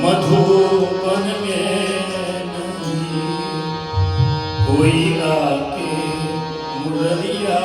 मधुबन में नहीं कोई आके मुरलिया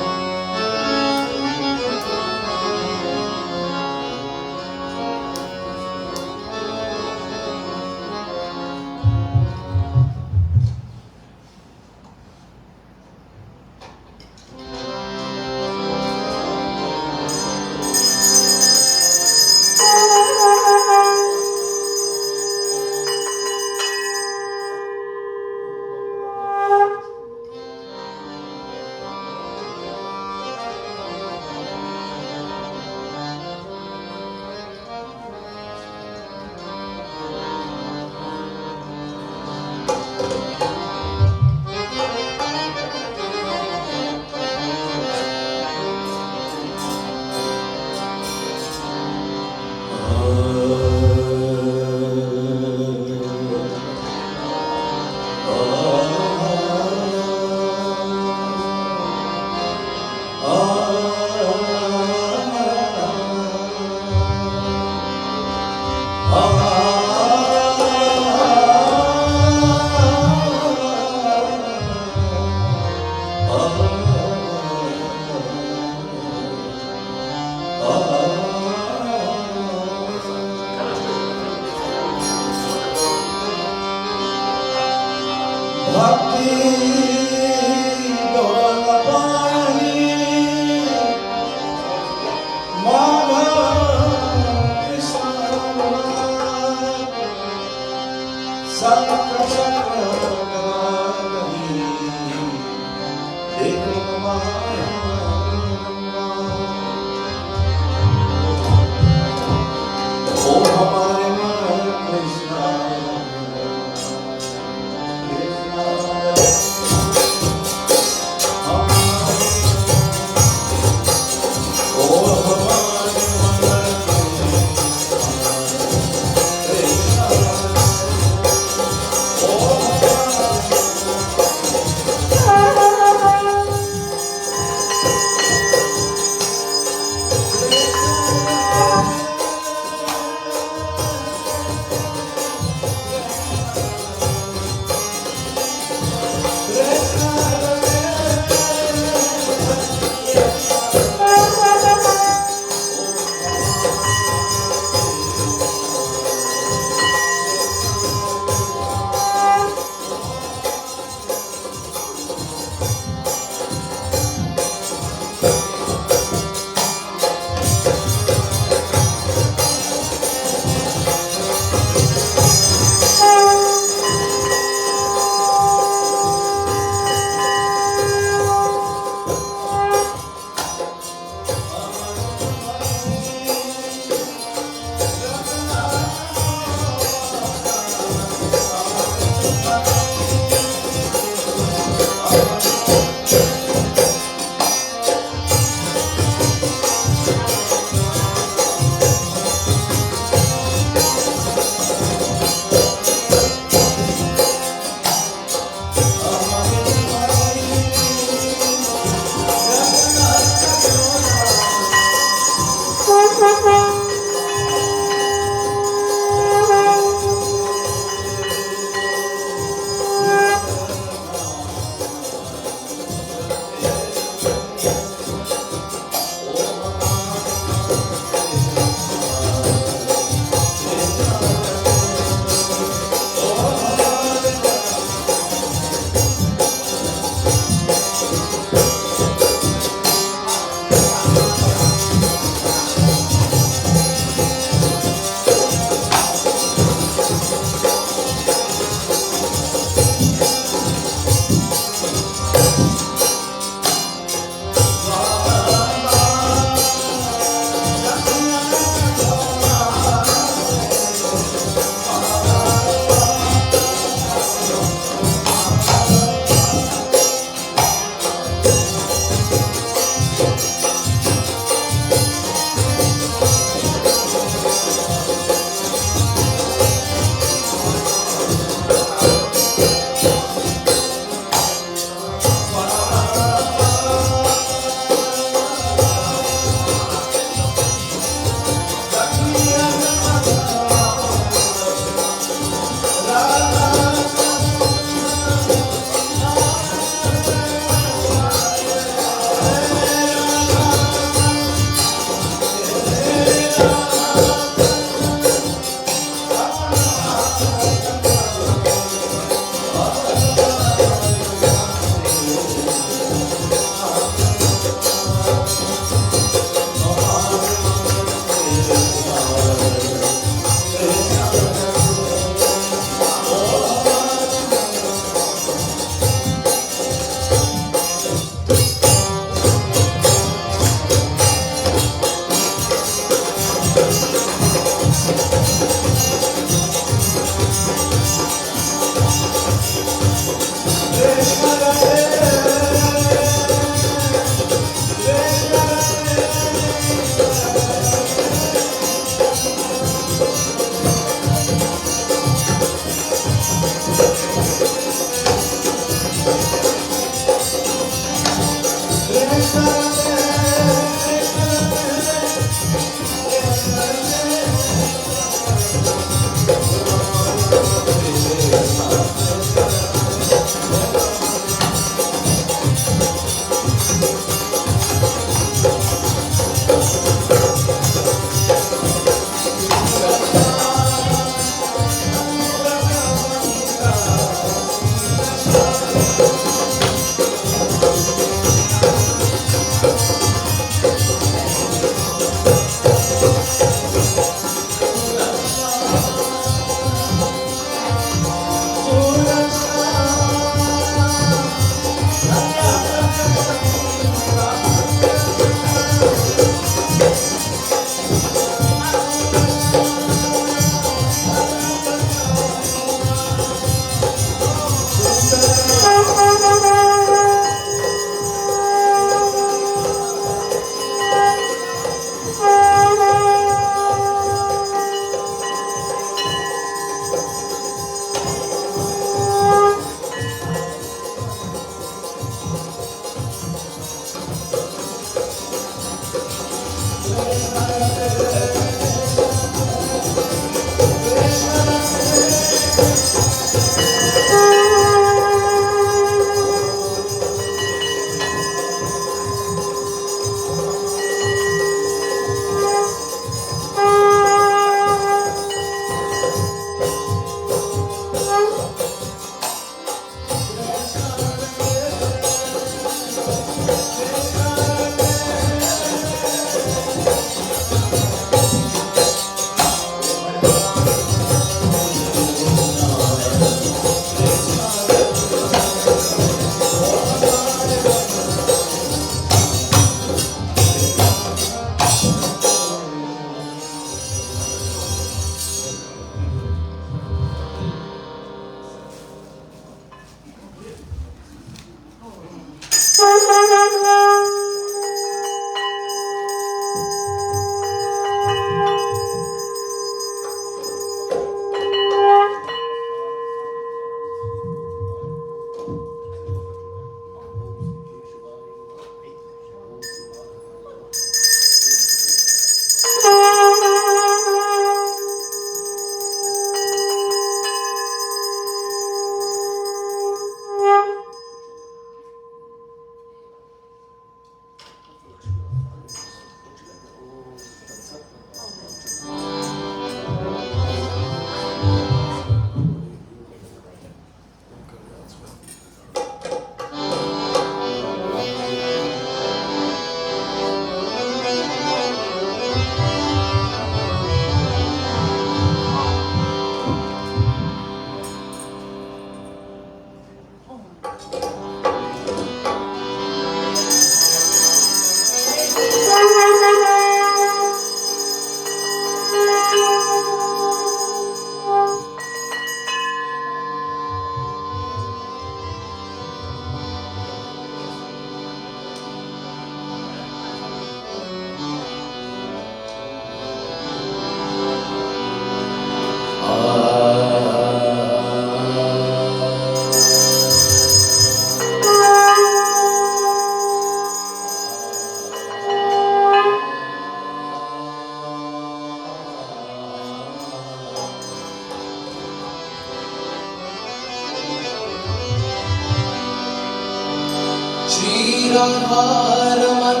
रमन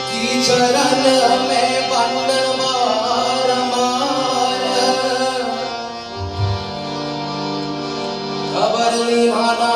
की चरण में बंदन मार मार खबर लिहाना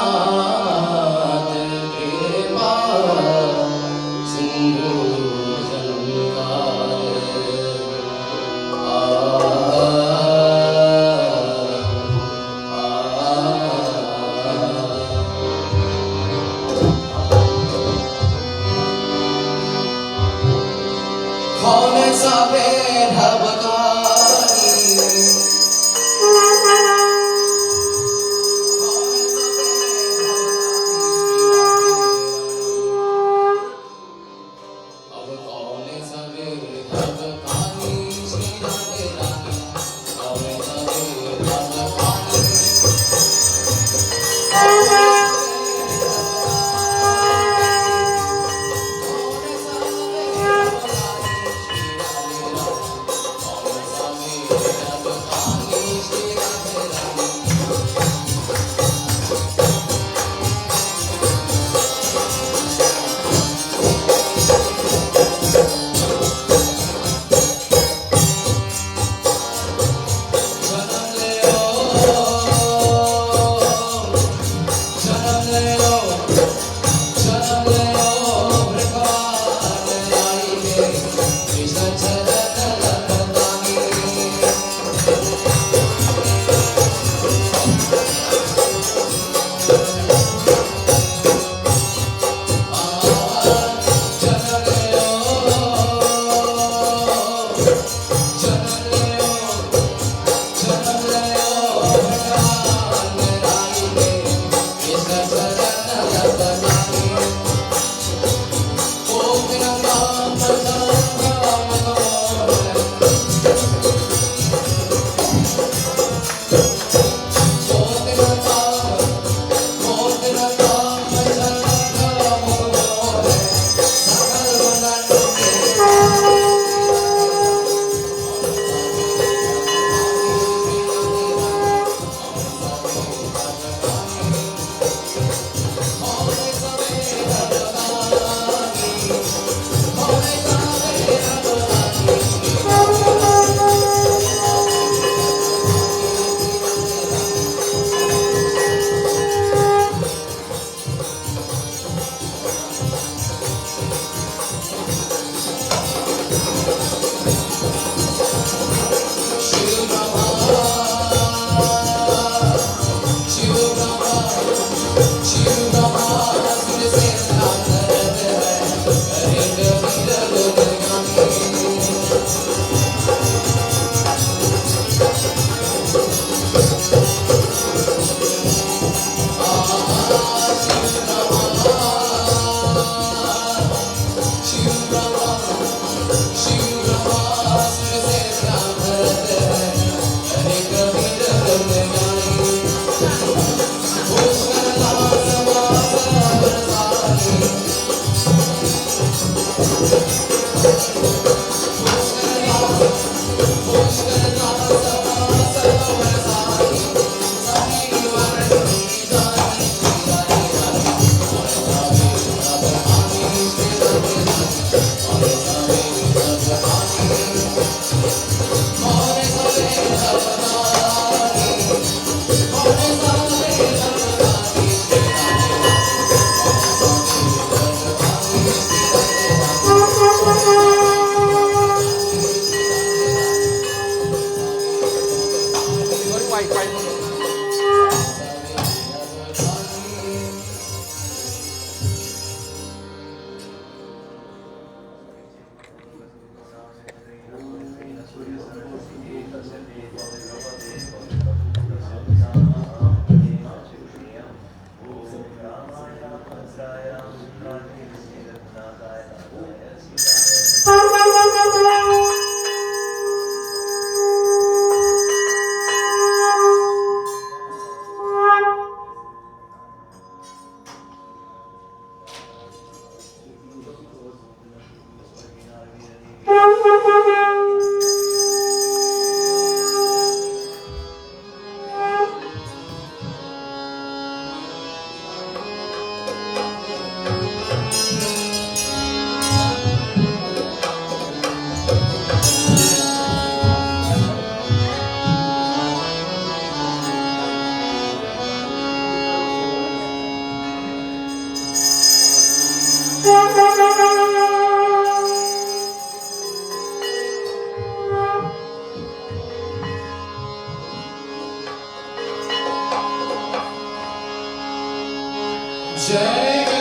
Jai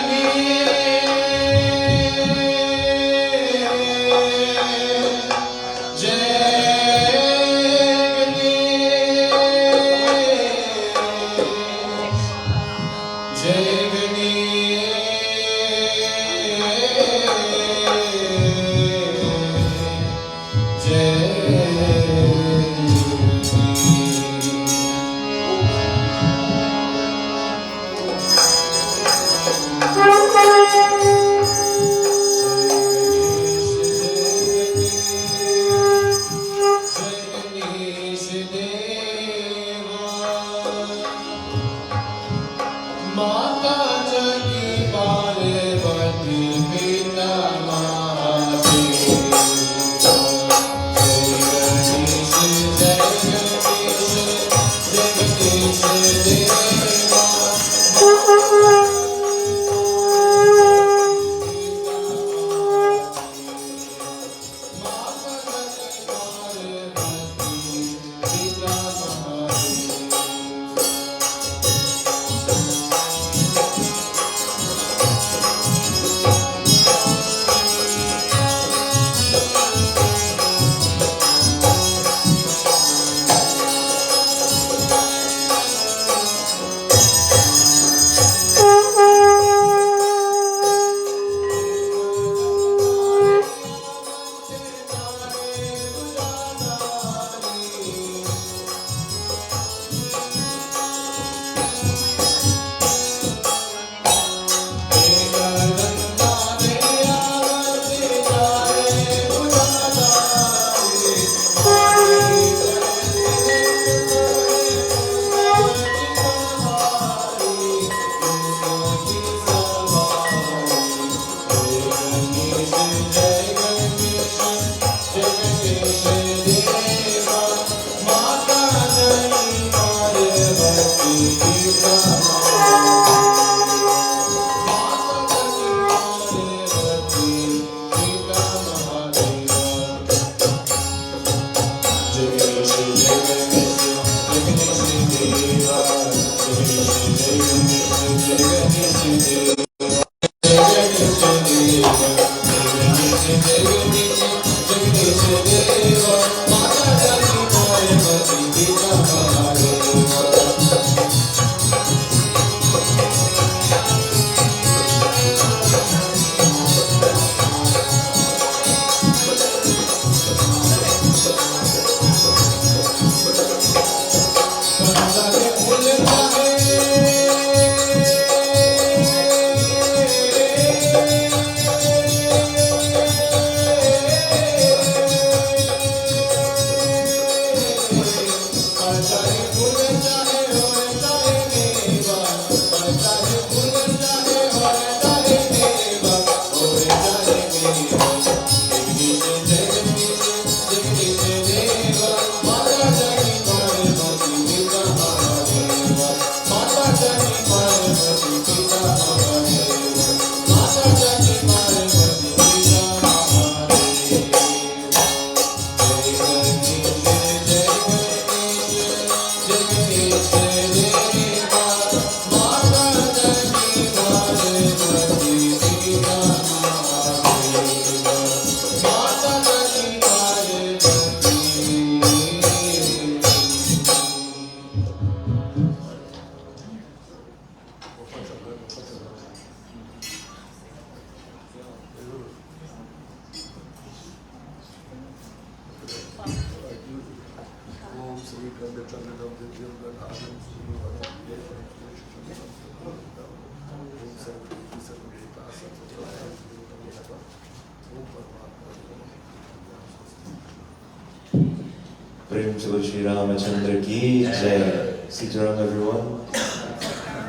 Prem Chalo Shri Ramachandra Ki Jai. Sit around everyone.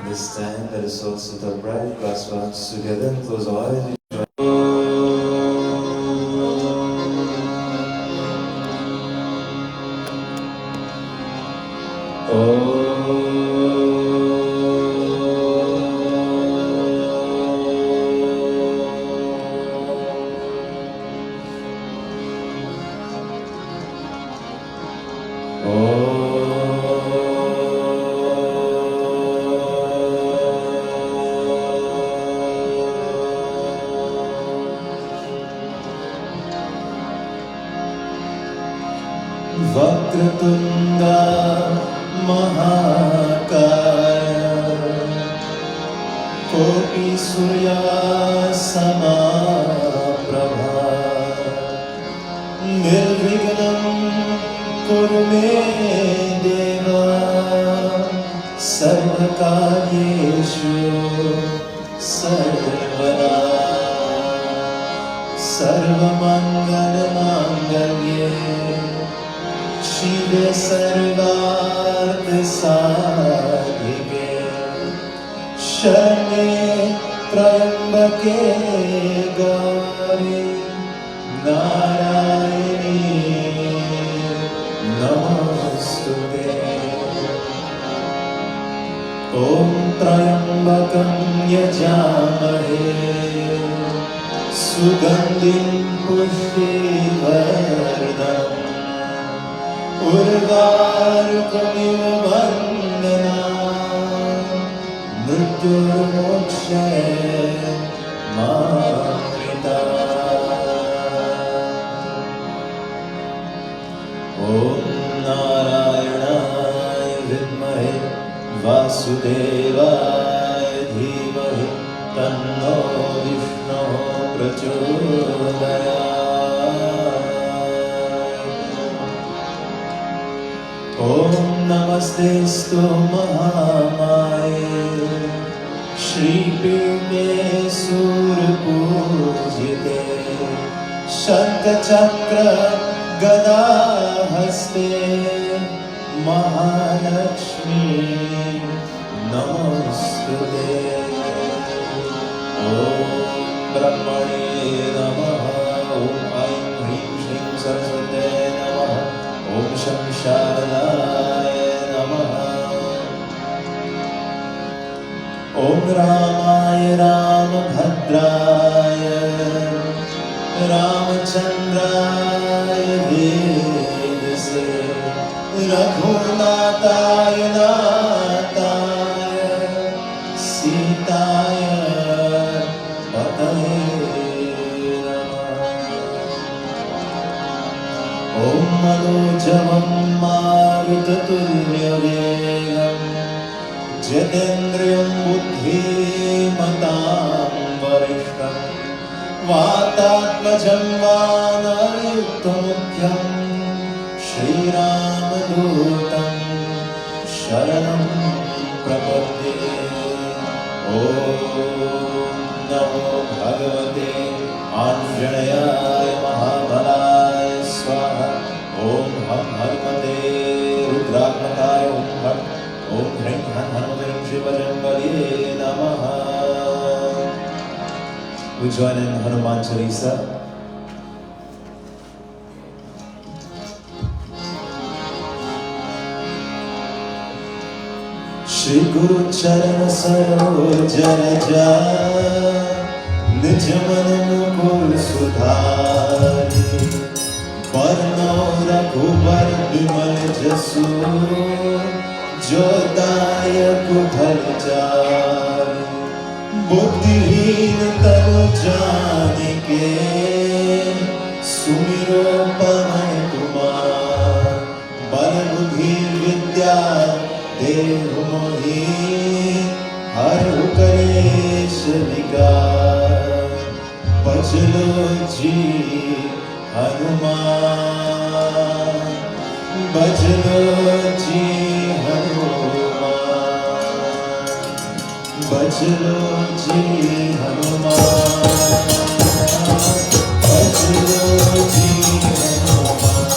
This time let us all sit upright, clasp our hands together and close our eyes. Vakratunda Mahakaya Kopi Surya Samaprabha Nirvignam Kurume Deva Sarvakaryeshu Sarvada Sarvamangala Mangalye Shiva Sarvartha Sadhike Sharne Trayambake Gauri Narayani Namostute Om Trayambakam Yajamahe Sugandhim Pushtivardham Urvarukamiv Vandana Mrityurmokshe Mamrita Om Narayanaaya Vidmahe Vasudevaya Dhimahi Tanno Vishnu Prachodayat Om Namastestu Mahamaye Shri Pime Surpujite Shankachakra Gada Haste Mahalakshmi Namaste Om Brahmane Namaha Om Aim Hrim Shrim Saraswate Namaha Om Sham Sharanaya Namaha Om Ramaya Ramabhadraya Ramachandraya Vedase Raghunataya Nataya मनोजवं मारुततुल्यवेगं जितेन्द्रियं बुद्धिमतां वरिष्ठं वातात्मजं वानरयुक्तमुख्यं श्रीरामदूतं शरणं प्रपद्ये। ॐ नमो भगवते आञ्जनेयाय महाबलाय स्वाहा। ॐ हं हनुमते रुद्रात्मकाय ॐ ह्रीं हं हनुमते शिवजंगले नमः। We join in Hanuman Chalisa. Shri गुरु चरण सरोज रज निज मन मुकुर सुधारि बरनौ रघुबर विमल जसु जो दायक फल चारि। बुद्धिहीन तनु जानिके सुमिरो पवन कुमार बल बुद्धि विद्या देहु मोहि हरहु कलेश विकार। बचलो जी हनुमान बचलो जी हनुमान बचलो जी हनुमान बचलो जी हनुमान।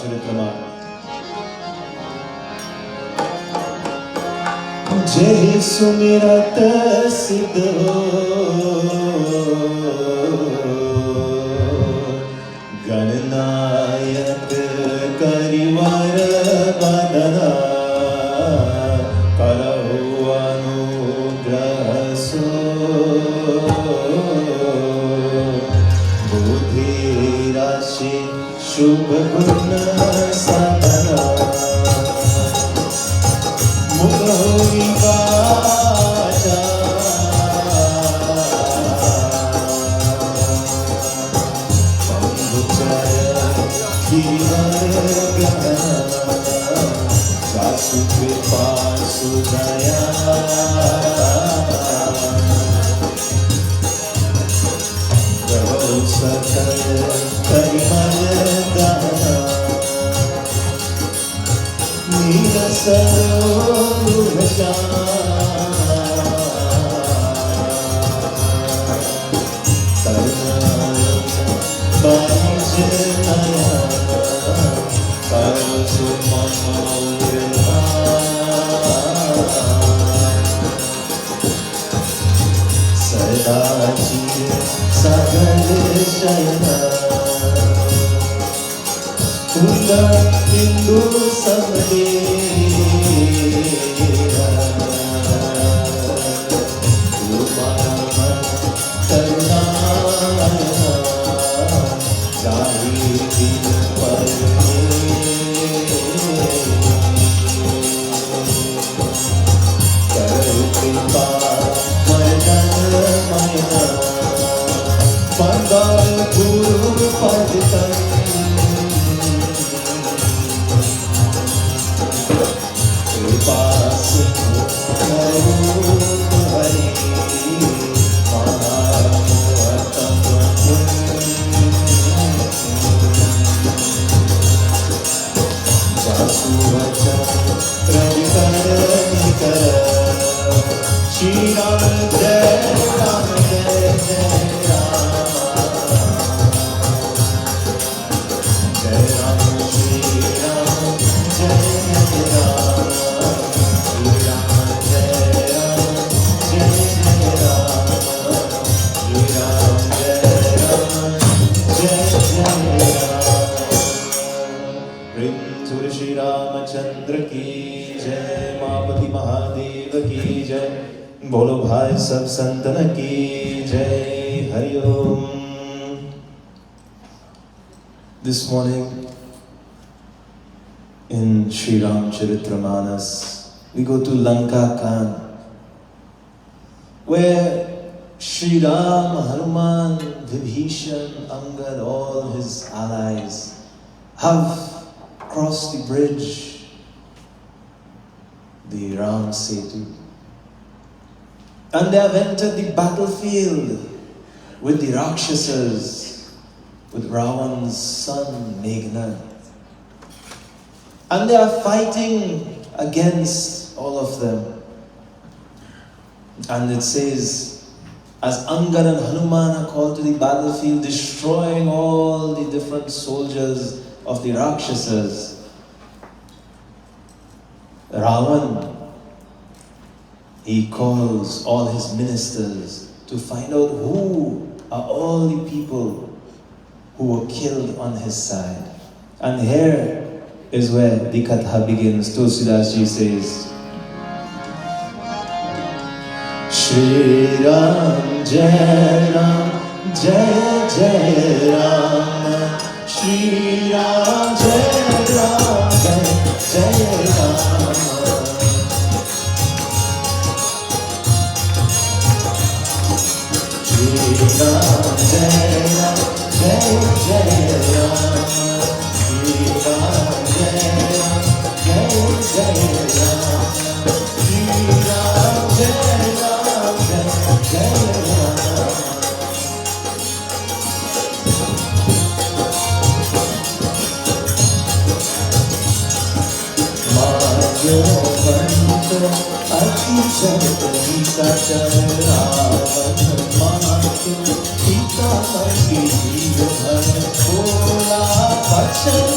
Charitamrita. जय सुमिरत सिद्ध हो गणनायक करिवर बदना करहु अनुग्रह सो बुद्धि राशि शुभ गुण सदना मुगोरी वाचा पंगुचय गिरिवर गहना जासु कृपा सुदया प्रभु सकल करिमल गहना नील सरोवर सदा चिर सगल शयना हिंदू सबदे करुणा जाहि दिन पर करो कृपा मर्दन मयना बंदर गुरु पद तन पास करो हरि महामोहतम जासु वचन प्रविकर निकर श्री राम जय राम जय जय राम जय राम श्री राम जय राम श्री रामचंद्र की जय मापति महादेव की जय बोलो भाई सब संतन की जय Hariom This morning in Sri Ramcharitamanas we go to Lanka Khan where Sri Ram, Hanuman, Vibhishan, Angad, all his allies have crossed the bridge, the Ram Setu, and they have entered the battlefield with the Rakshasas, with Ravan's son Meghnad, and they are fighting against all of them. And it says, as Angad and Hanuman are called to the battlefield, destroying all the different soldiers of the Rakshasas, Ravan, he calls all his ministers to find out who are all the people who were killed on his side. And here is where the Katha begins. Tulsidas ji says, Shri Ram Jai Ram Jai Jai Ram Shri Ram Jai Ram Jai Jai Ram Shri Ram Jai Ram Jai Jai Ram Shri Ram Jai Ram Jai Jai Ram Shri Ram Jai Ram Jai Jai Ram अति चरती सचर रावण मातु पिता की जीव भर भोला बचन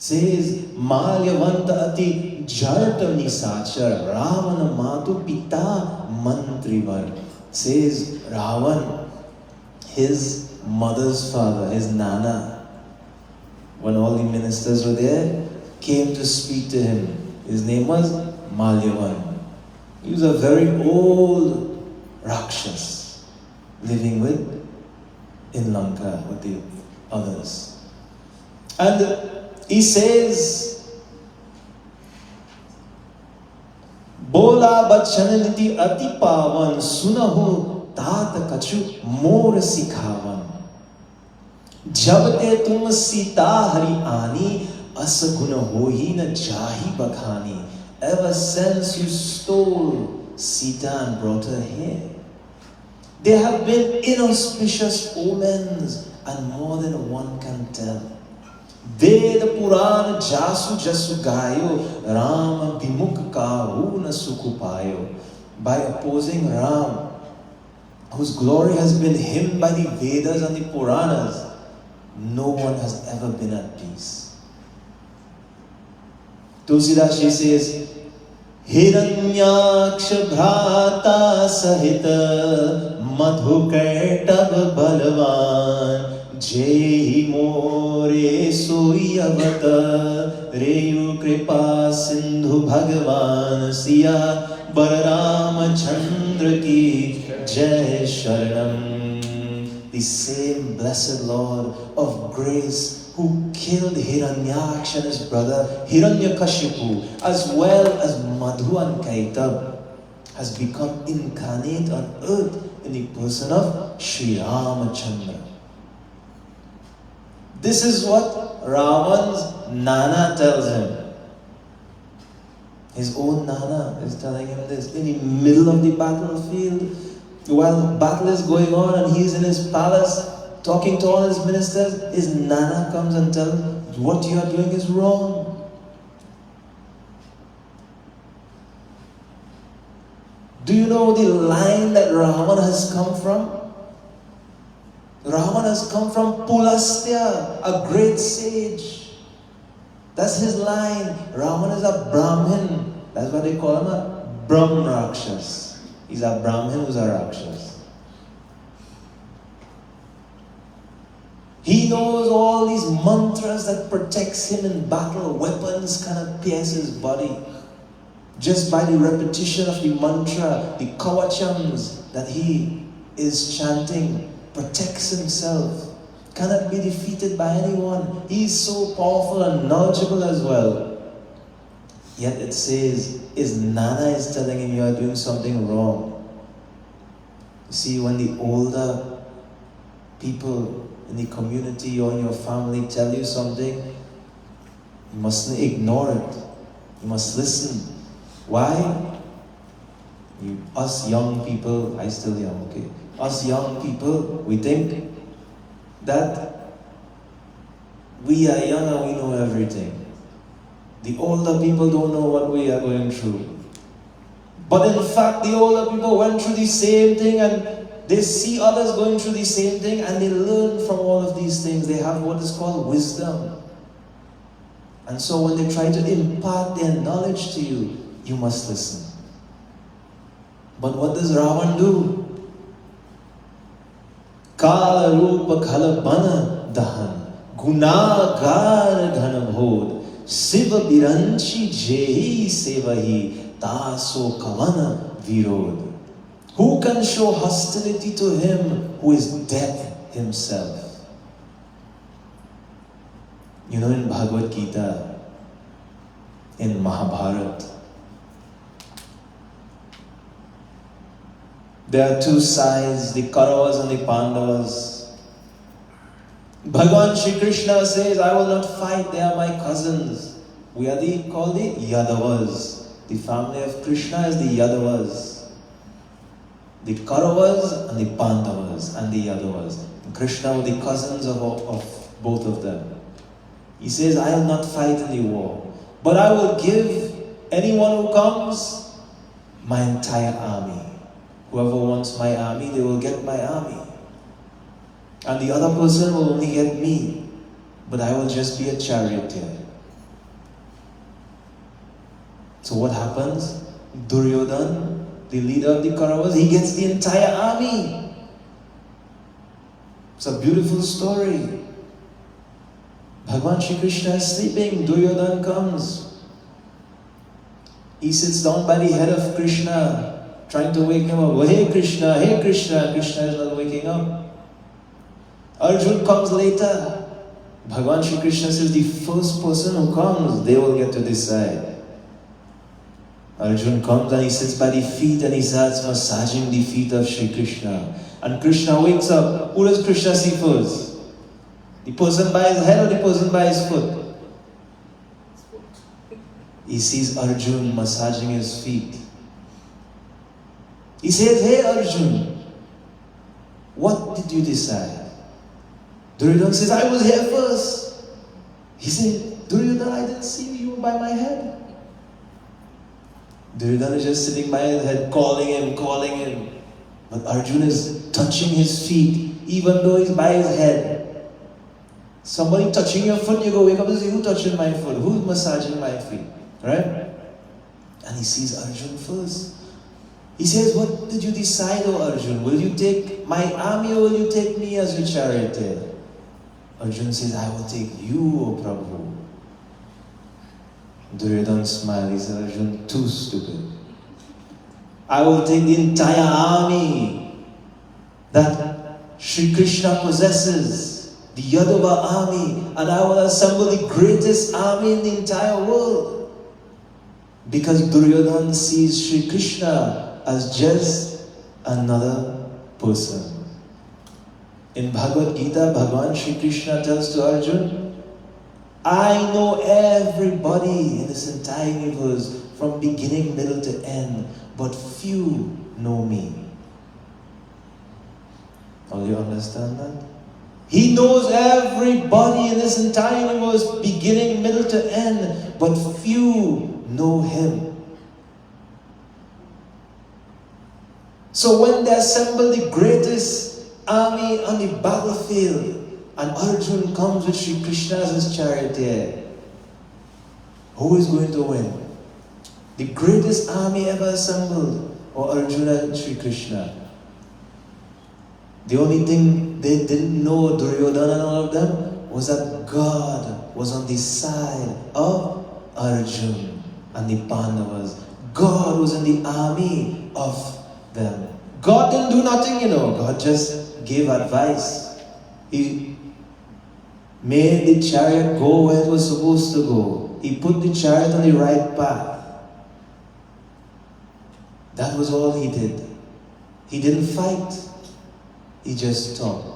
Says Malyavanta ati jarta nisachar Ravana matu pita mantrivar. Says Ravan, his mother's father, his nana, when all the ministers were there, came to speak to him. His name was Malyavan. He was a very old Rakshas living in Lanka with the others. And he says, Bola bachananiti ati pavan sunahu tat kachu mor sikhavan. Jabte tum sita hari ani asaguna hohi na jahi bakhani. Ever since you stole Sita and brought her here, there have been inauspicious omens, and more than one can tell. Ved Puran Jasu Jasu Gayo Ram Bimuk Kahu na Sukupayo. By opposing Ram, whose glory has been hymned by the Vedas and the Puranas, no one has ever been at peace. Tulsidas says, Hiranyaksha bhrata sahita madhukaitav balvan jehi more soyavata reyu kripa sindhu bhagavan siya Balaram Chandra ki jai sharanam. The same blessed Lord of grace who killed Hiranyaksha and his brother Hiranyakashipu, as well as Madhu and Kaitab, has become incarnate on earth in the person of Sri Ramachandra. This is what Ravan's Nana tells him. His own Nana is telling him this in the middle of the battlefield, while battle is going on and he's in his palace talking to all his ministers. His Nana comes and tells him, what you are doing is wrong. Do you know the line that Ravan has come from? Ravan has come from Pulastya, a great sage. That's his line. Ravan is a Brahmin. That's what they call him, a Brahm Rakshas. He's a Brahmin who's a Rakshas. He knows all these mantras that protects him in battle. Weapons cannot pierce his body. Just by the repetition of the mantra, the kavachams that he is chanting, protects himself. Cannot be defeated by anyone. He is so powerful and knowledgeable as well. Yet it says, his Nana is telling him you are doing something wrong. You see, when the older people in the community or in your family tell you something, you mustn't ignore it. You must listen. Why? Us young people, I still young, okay. Us young people, we think that we are young and we know everything. The older people don't know what we are going through. But in fact, the older people went through the same thing and they see others going through the same thing and they learn from all of these things. They have what is called wisdom. And so when they try to impart their knowledge to you, you must listen. But what does Ravan do? Kala rupa khala bana dahan, gunagar ghana bhod, siva biranchi jehi sevahi, taso kavana virod. Who can show hostility to him who is death himself? You know, in Bhagavad Gita, in Mahabharata, there are two sides, the Kauravas and the Pandavas. Bhagavan Shri Krishna says, I will not fight, they are my cousins. We are called the Yadavas. The family of Krishna is the Yadavas. The Kauravas and the Pandavas and the Yadavas. And Krishna were the cousins of both of them. He says, I will not fight in the war, but I will give anyone who comes my entire army. Whoever wants my army, they will get my army. And the other person will only get me, but I will just be a charioteer. So what happens? Duryodhana, the leader of the Kauravas, he gets the entire army. It's a beautiful story. Bhagavan Shri Krishna is sleeping, Duryodhana comes. He sits down by the head of Krishna, trying to wake him up. Oh, hey Krishna, hey Krishna. Krishna is not waking up. Arjun comes later. Bhagavan Shri Krishna says, the first person who comes, they will get to decide. Arjun comes and he sits by the feet and he starts massaging the feet of Shri Krishna. And Krishna wakes up. Who does Krishna see first? The person by his head or the person by his foot? He sees Arjun massaging his feet. He says, hey Arjun, what did you decide? Duryodhana says, I was here first. He said, Duryodhana, I didn't see you by my head. Duryodhana is just sitting by his head, calling him. But Arjuna is touching his feet, even though he's by his head. Somebody touching your foot, you go wake up and say, who touching my foot? Who's massaging my feet? Right? And he sees Arjun first. He says, what did you decide, O Arjun? Will you take my army or will you take me as your charioteer? Arjun says, I will take you, O Prabhu. Duryodhana smiled. He said, Arjun, too stupid. I will take the entire army that Sri Krishna possesses, the Yadava army, and I will assemble the greatest army in the entire world. Because Duryodhana sees Sri Krishna as just another person. In Bhagavad Gita, Bhagavan Shri Krishna tells to Arjuna, I know everybody in this entire universe from beginning, middle to end, but few know me. All you understand that? He knows everybody in this entire universe, beginning, middle to end, but few know him. So when they assemble the greatest army on the battlefield, and Arjun comes with Sri Krishna as his charioteer, who is going to win? The greatest army ever assembled, or Arjuna and Sri Krishna? The only thing they didn't know, Duryodhana and all of them, was that God was on the side of Arjun and the Pandavas. God was in the army of them. God didn't do nothing, God just gave advice. He made the chariot go where it was supposed to go. He put the chariot on the right path. That was all he did. He didn't fight. He just talked.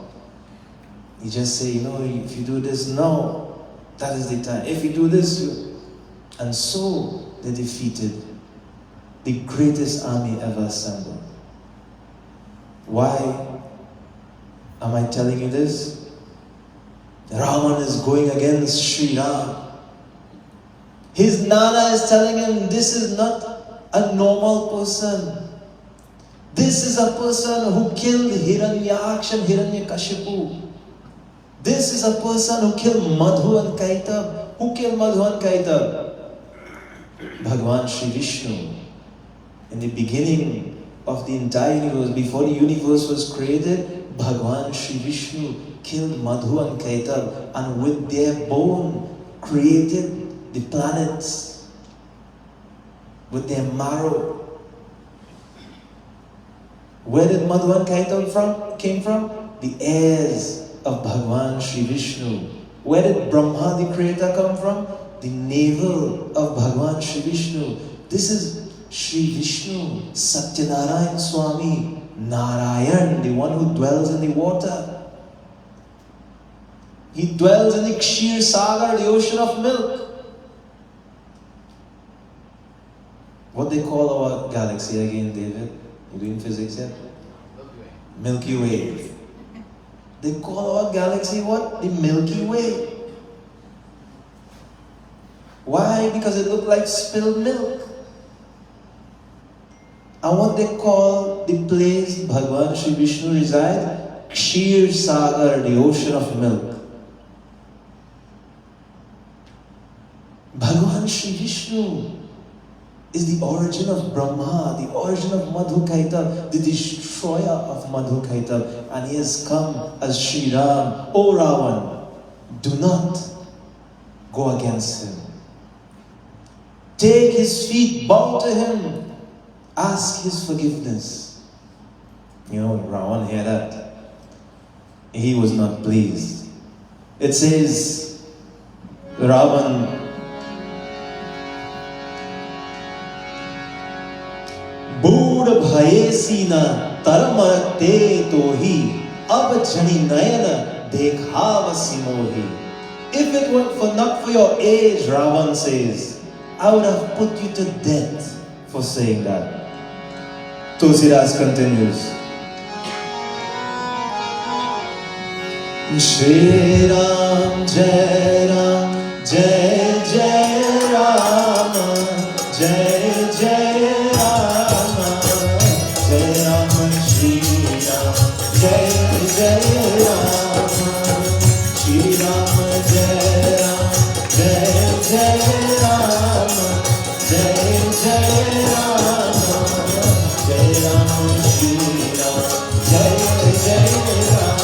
He just said, if you do this now, that is the time. If you do this, and so they defeated the greatest army ever assembled. Why am I telling you this? Ravan is going against Sri Ram. His Nana is telling him, this is not a normal person. This is a person who killed Hiranyaksha and Hiranyakashipu. This is a person who killed Madhu and Kaitab. Who killed Madhu and Kaitab? Bhagavan Sri Vishnu. In the beginning of the entire universe, before the universe was created, Bhagavan Sri Vishnu killed Madhu and Kaitab, and with their bone created the planets. With their marrow. Where did Madhu and Kaitab came from? The heirs of Bhagavan Sri Vishnu. Where did Brahma, the creator, come from? The navel of Bhagavan Sri Vishnu. This is Sri Vishnu, Satyanarayan Swami, Narayan, the one who dwells in the water. He dwells in the Kshir Sagar, the ocean of milk. What they call our galaxy again, David? You doing physics yet? Milky Way. They call our galaxy what? The Milky Way. Why? Because it looked like spilled milk. And what they call the place Bhagavan Sri Vishnu resides? Kshir Sagar, the ocean of milk. Bhagavan Sri Vishnu is the origin of Brahma, the origin of Madhu Kaitab, the destroyer of Madhu Kaitab. And he has come as Sri Ram. O Ravan, do not go against him. Take his feet, bow to him, ask his forgiveness. Ravan heard that. He was not pleased. It says, Ravan बूढ़ भये सीना तरमते तो ही अब जनी नयन देखावसी मोही. If it were not for your age, Ravan says, I would have put you to death for saying that. Tulsidas continues. Shri Ram Jai Ram Jai Jai Ram Jai Jai Ram Jai Ram Shri Ram Jai Jai Ram Shri Ram Jai Ram Jai Jai Ram Jai Jai Ram Jai Ram Shri Ram Jai Jai Ram.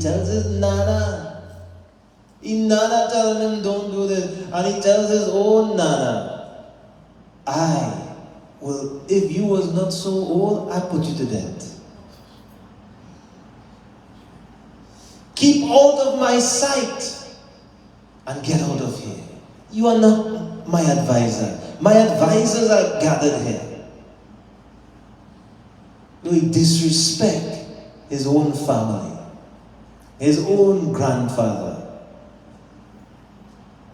tells his Nana. His Nana tells him don't do this. And he tells his own Nana, if you was not so old, I put you to death. Keep out of my sight and get out of here. You are not my advisor. My advisors are gathered here. Do he disrespect his own family, his own grandfather?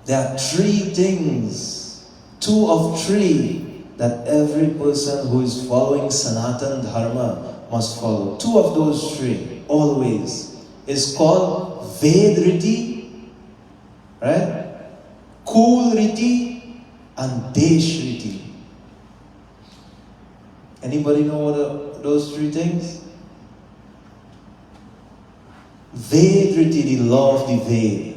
There are 3 things, 2 of 3, that every person who is following Sanatan Dharma must follow. 2 of those 3, always, is called Vedriti, right? Kulriti and Deshriti. Anybody know what those 3 things? Vedriti, the law of the Ved.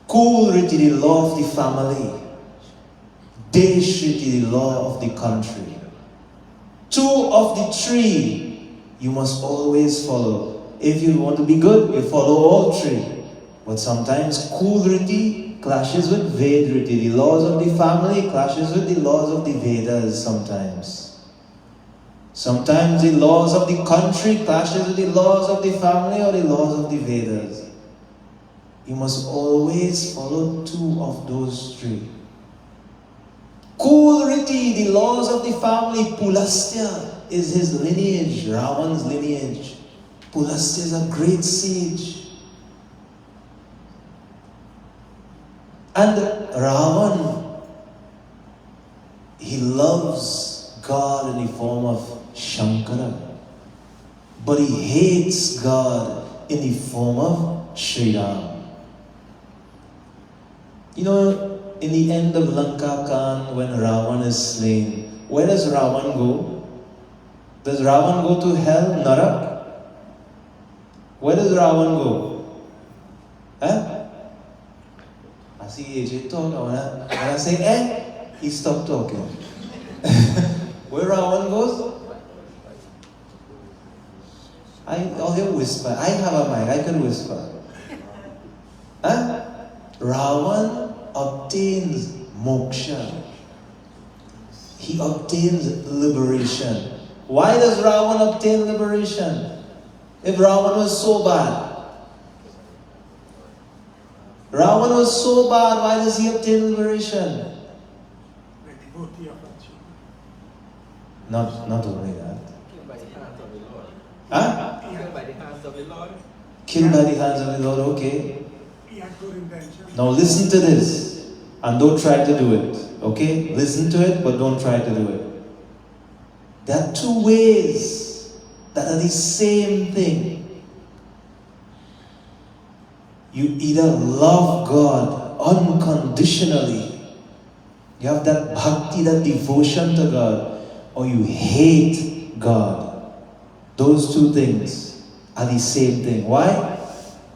Kulriti, the law of the family. Deshriti, the law of the country. 2 of the 3 you must always follow. If you want to be good, you follow all 3. But sometimes Kulriti clashes with Vedriti. The laws of the family clashes with the laws of the Vedas sometimes. Sometimes the laws of the country clashes with the laws of the family or the laws of the Vedas. You must always follow 2 of those 3. Kulriti, the laws of the family. Pulastya is his lineage, Ravan's lineage. Pulastya is a great sage. And Ravan, he loves God in the form of Shankara. But he hates God in the form of Sri Ram. You know, in the end of Lanka Khan, when Ravan is slain, where does Ravan go? Does Ravan go to hell, Narak? Where does Ravan go? Huh? I see AJ talk, and I say, he stopped talking. Where Ravan goes? I'll hear whisper. I have a mic, I can whisper. Huh? Ravan obtains moksha. He obtains liberation. Why does Ravan obtain liberation? If Ravan was so bad. Ravan was so bad, why does he obtain liberation? Not only that. Huh? Killed by the hands of the Lord. Killed by the hands of the Lord, okay. He had good intention. Now listen to this and don't try to do it, okay? Listen to it, but don't try to do it. There are 2 ways that are the same thing. You either love God unconditionally, you have that bhakti, that devotion to God, or you hate God. Those 2 things are the same thing. Why?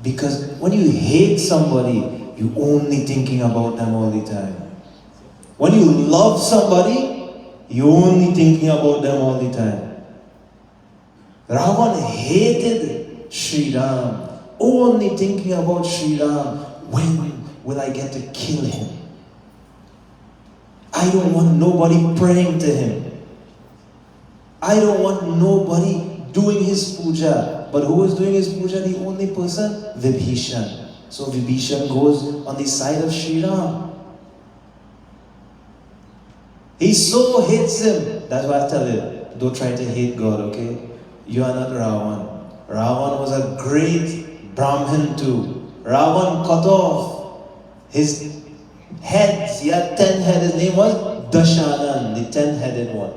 Because when you hate somebody, you're only thinking about them all the time. When you love somebody, you're only thinking about them all the time. Ravan hated Sri Ram, only thinking about Sri Ram. When will I get to kill him? I don't want nobody praying to him. I don't want nobody doing his puja. But who is doing his puja? The only person? Vibhishan. So Vibhishan goes on the side of Sri Ram. He so hates him. That's why I tell you, don't try to hate God, okay? You are not Ravan. Ravan was a great Brahmin too. Ravan cut off his heads. He had 10 heads. His name was Dashanan, the 10-headed one.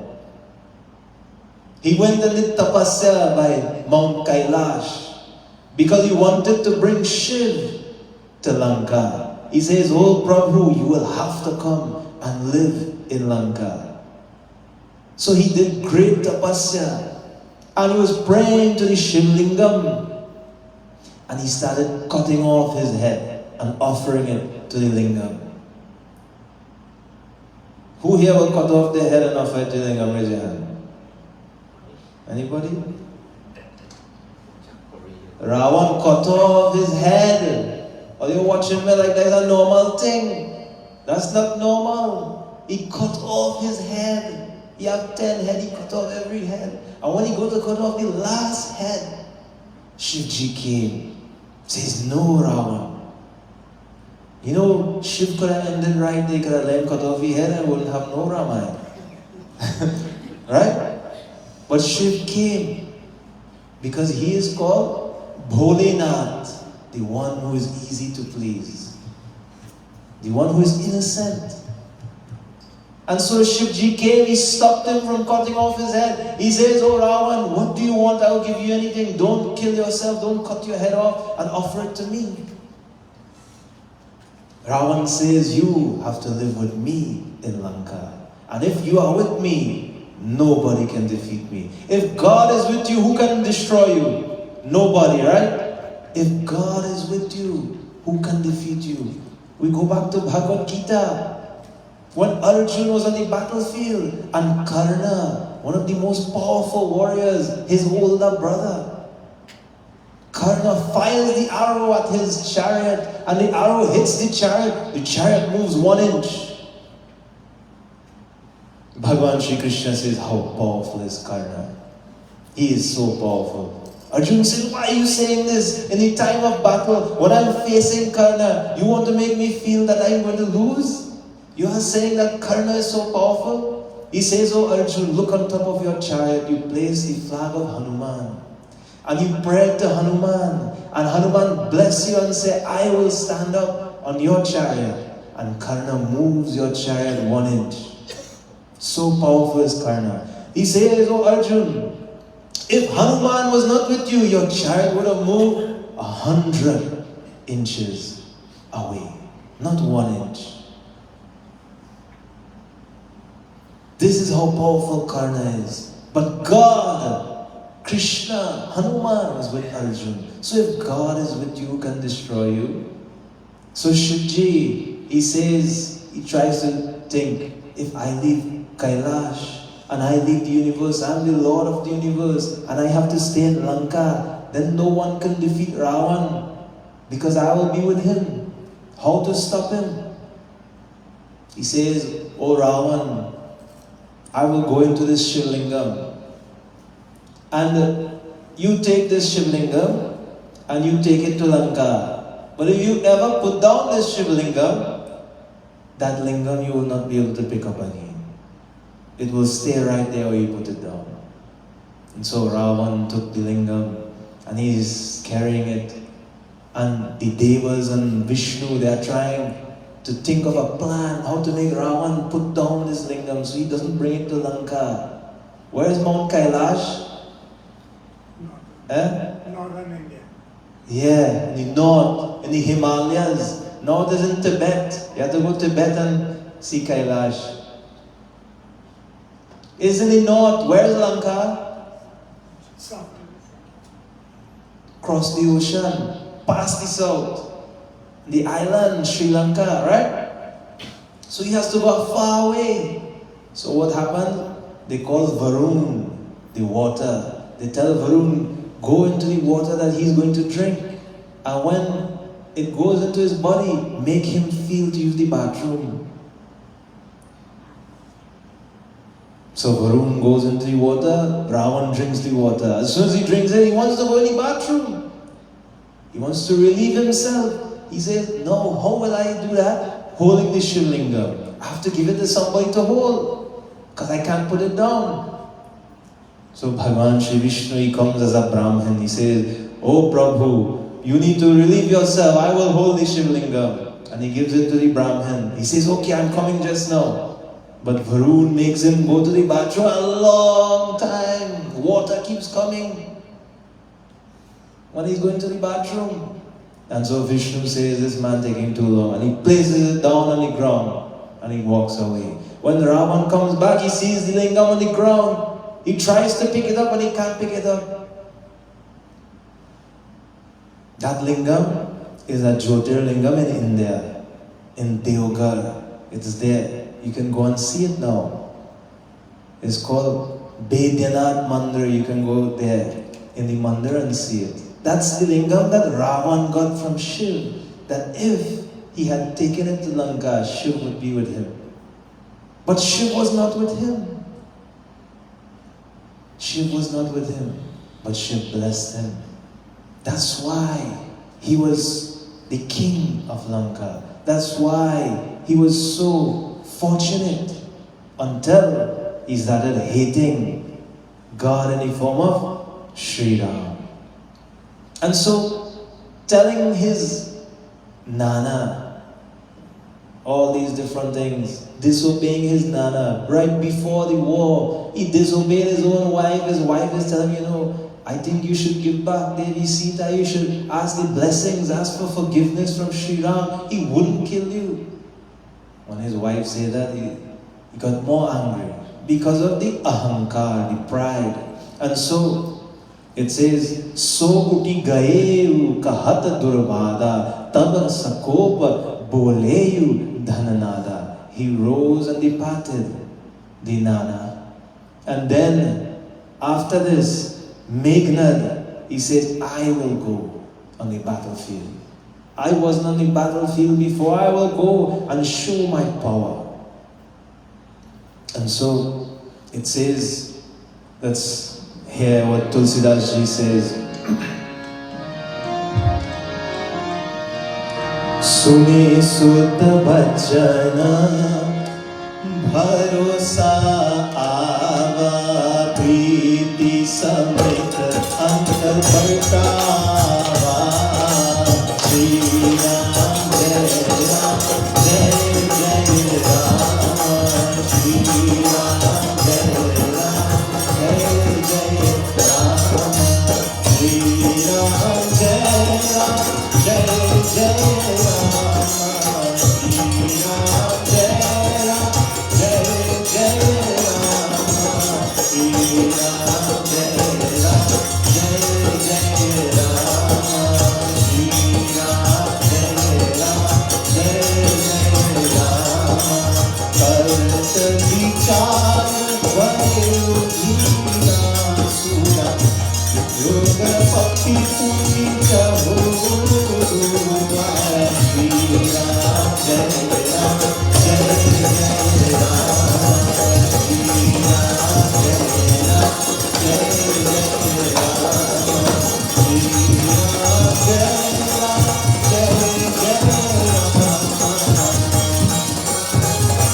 He went and did tapasya by Mount Kailash because he wanted to bring Shiv to Lanka. He says, "Oh Prabhu, you will have to come and live in Lanka." So he did great tapasya and he was praying to the Shivlingam and he started cutting off his head and offering it to the Lingam. Who here will cut off their head and offer it to the Lingam? Raise your hand. Anybody? Ravan cut off his head. Are you watching me like that's a normal thing? That's not normal. He cut off his head. He have 10 head, he cut off every head. And when he go to cut off the last head, Shivji came. Says, no, Ravan. You know, Shiv could have ended right there, could have let him cut off his head and wouldn't have no Ramayana. Right? But Shiv came because he is called Bholenath, the one who is easy to please, the one who is innocent. And so Shivji came, he stopped him from cutting off his head. He says, oh Ravan, what do you want? I will give you anything. Don't kill yourself, don't cut your head off and offer it to me. Ravan says, you have to live with me in Lanka. And if you are with me, nobody can defeat me. If God is with you, who can destroy you? Nobody, right? If God is with you, who can defeat you? We go back to Bhagavad Gita. When Arjuna was on the battlefield and Karna, one of the most powerful warriors, his older brother, Karna fires the arrow at his chariot and the arrow hits the chariot moves 1 inch. Bhagavan Shri Krishna says, how powerful is Karna? He is so powerful. Arjuna says, why are you saying this in the time of battle? When I'm facing Karna, you want to make me feel that I'm going to lose? You are saying that Karna is so powerful? He says, oh Arjuna, look on top of your chariot, you place the flag of Hanuman. And you pray to Hanuman. And Hanuman bless you and say, I will stand up on your chariot. And Karna moves your chariot 1 inch. So powerful is Karna. He says, oh Arjuna, if Hanuman was not with you, your chariot would have moved 100 inches away. Not 1 inch. This is how powerful Karna is. But God, Krishna, Hanuman was with Arjuna. So if God is with you, who can destroy you? So Shivji, he says, he tries to think, if I leave Kailash and I leave the universe, I'm the Lord of the universe, and I have to stay in Lanka, then no one can defeat Ravan because I will be with him. How to stop him? He says, oh Ravan, I will go into this Shivlingam. And you take this Shivlingam and you take it to Lanka. But if you ever put down this Shivlingam, that lingam you will not be able to pick up again. It will stay right there where you put it down. And so Ravan took the lingam and he is carrying it. And the Devas and Vishnu, they are trying to think of a plan how to make Ravan put down this lingam so he doesn't bring it to Lanka. Where is Mount Kailash? Northern India. Yeah, in the north, in the Himalayas. North is in Tibet. You have to go to Tibet and see Kailash. It's in the north. Where is Lanka? South. Cross the ocean, past the south. The island, Sri Lanka, right? So he has to go far away. So what happened? They call Varun, the water. They tell Varun, go into the water that he's going to drink. And when it goes into his body, make him feel to use the bathroom. So Varun goes into the water, Ravan drinks the water. As soon as he drinks it, he wants to go in the bathroom. He wants to relieve himself. He says, no, how will I do that? Holding the Shivlingam. I have to give it to somebody to hold, because I can't put it down. So Bhagavan Shri Vishnu, he comes as a Brahmin. He says, oh Prabhu, you need to relieve yourself. I will hold the Shivlingam. And he gives it to the Brahmin. He says, okay, I'm coming just now. But Varun makes him go to the bathroom a long time. Water keeps coming when he's going to the bathroom. And so Vishnu says, this man taking too long. And he places it down on the ground. And he walks away. When Ravan comes back, he sees the lingam on the ground. He tries to pick it up and he can't pick it up. That lingam is a Jyotirlingam in India, in Deoghar. It is there. You can go and see it now. It's called Baidyanath Mandir. You can go there in the Mandir and see it. That's the lingam that Ravan got from Shiv. That if he had taken it to Lanka, Shiv would be with him. But Shiv was not with him. Shiv was not with him. But Shiv blessed him. That's why he was the king of Lanka. That's why he was so fortunate until he started hating God in the form of Sri Ram. And so, telling his Nana all these different things, disobeying his Nana right before the war, he disobeyed his own wife. His wife is telling him, I think you should give back Devi Sita, you should ask the blessings, ask for forgiveness from Sri Ram. He wouldn't kill you. When his wife said that, he got more angry because of the ahankar, the pride. And so it says, So uti gaeu kahat durvada tab sakop boleyu dhananada. He rose and departed, the Nana. And then after this, Meghnad, he says, I will go on the battlefield. I wasn't on the battlefield before. I will go and show my power. And so it says, let's hear what Tulsidas Ji says. Sune sutta bhajana bharosa ava priti samrit antar bhaitava Shri Ram Jai Ram Jai Jai Ram Shri Ram Jai Ram Jai Jai Ram Shri Ram Jai Ram Jai Jai Ram Shri Ram Jai Ram Jai Jai Ram Shri Ram Jai Ram Jai Jai Ram Shri Ram Jai Ram Jai Jai Ram Karat vichar vayu dhira sura yoga bhakti puja bhuva Shri Ram Jai Ram Jai Jai Ram Shri Ram Jai Ram Jai Jai Ram Shri Ram Jai Ram Jai Jai Ram Shri Ram Jai Ram Jai Jai Ram Shri Ram Jai Ram Jai Jai Ram Shri Ram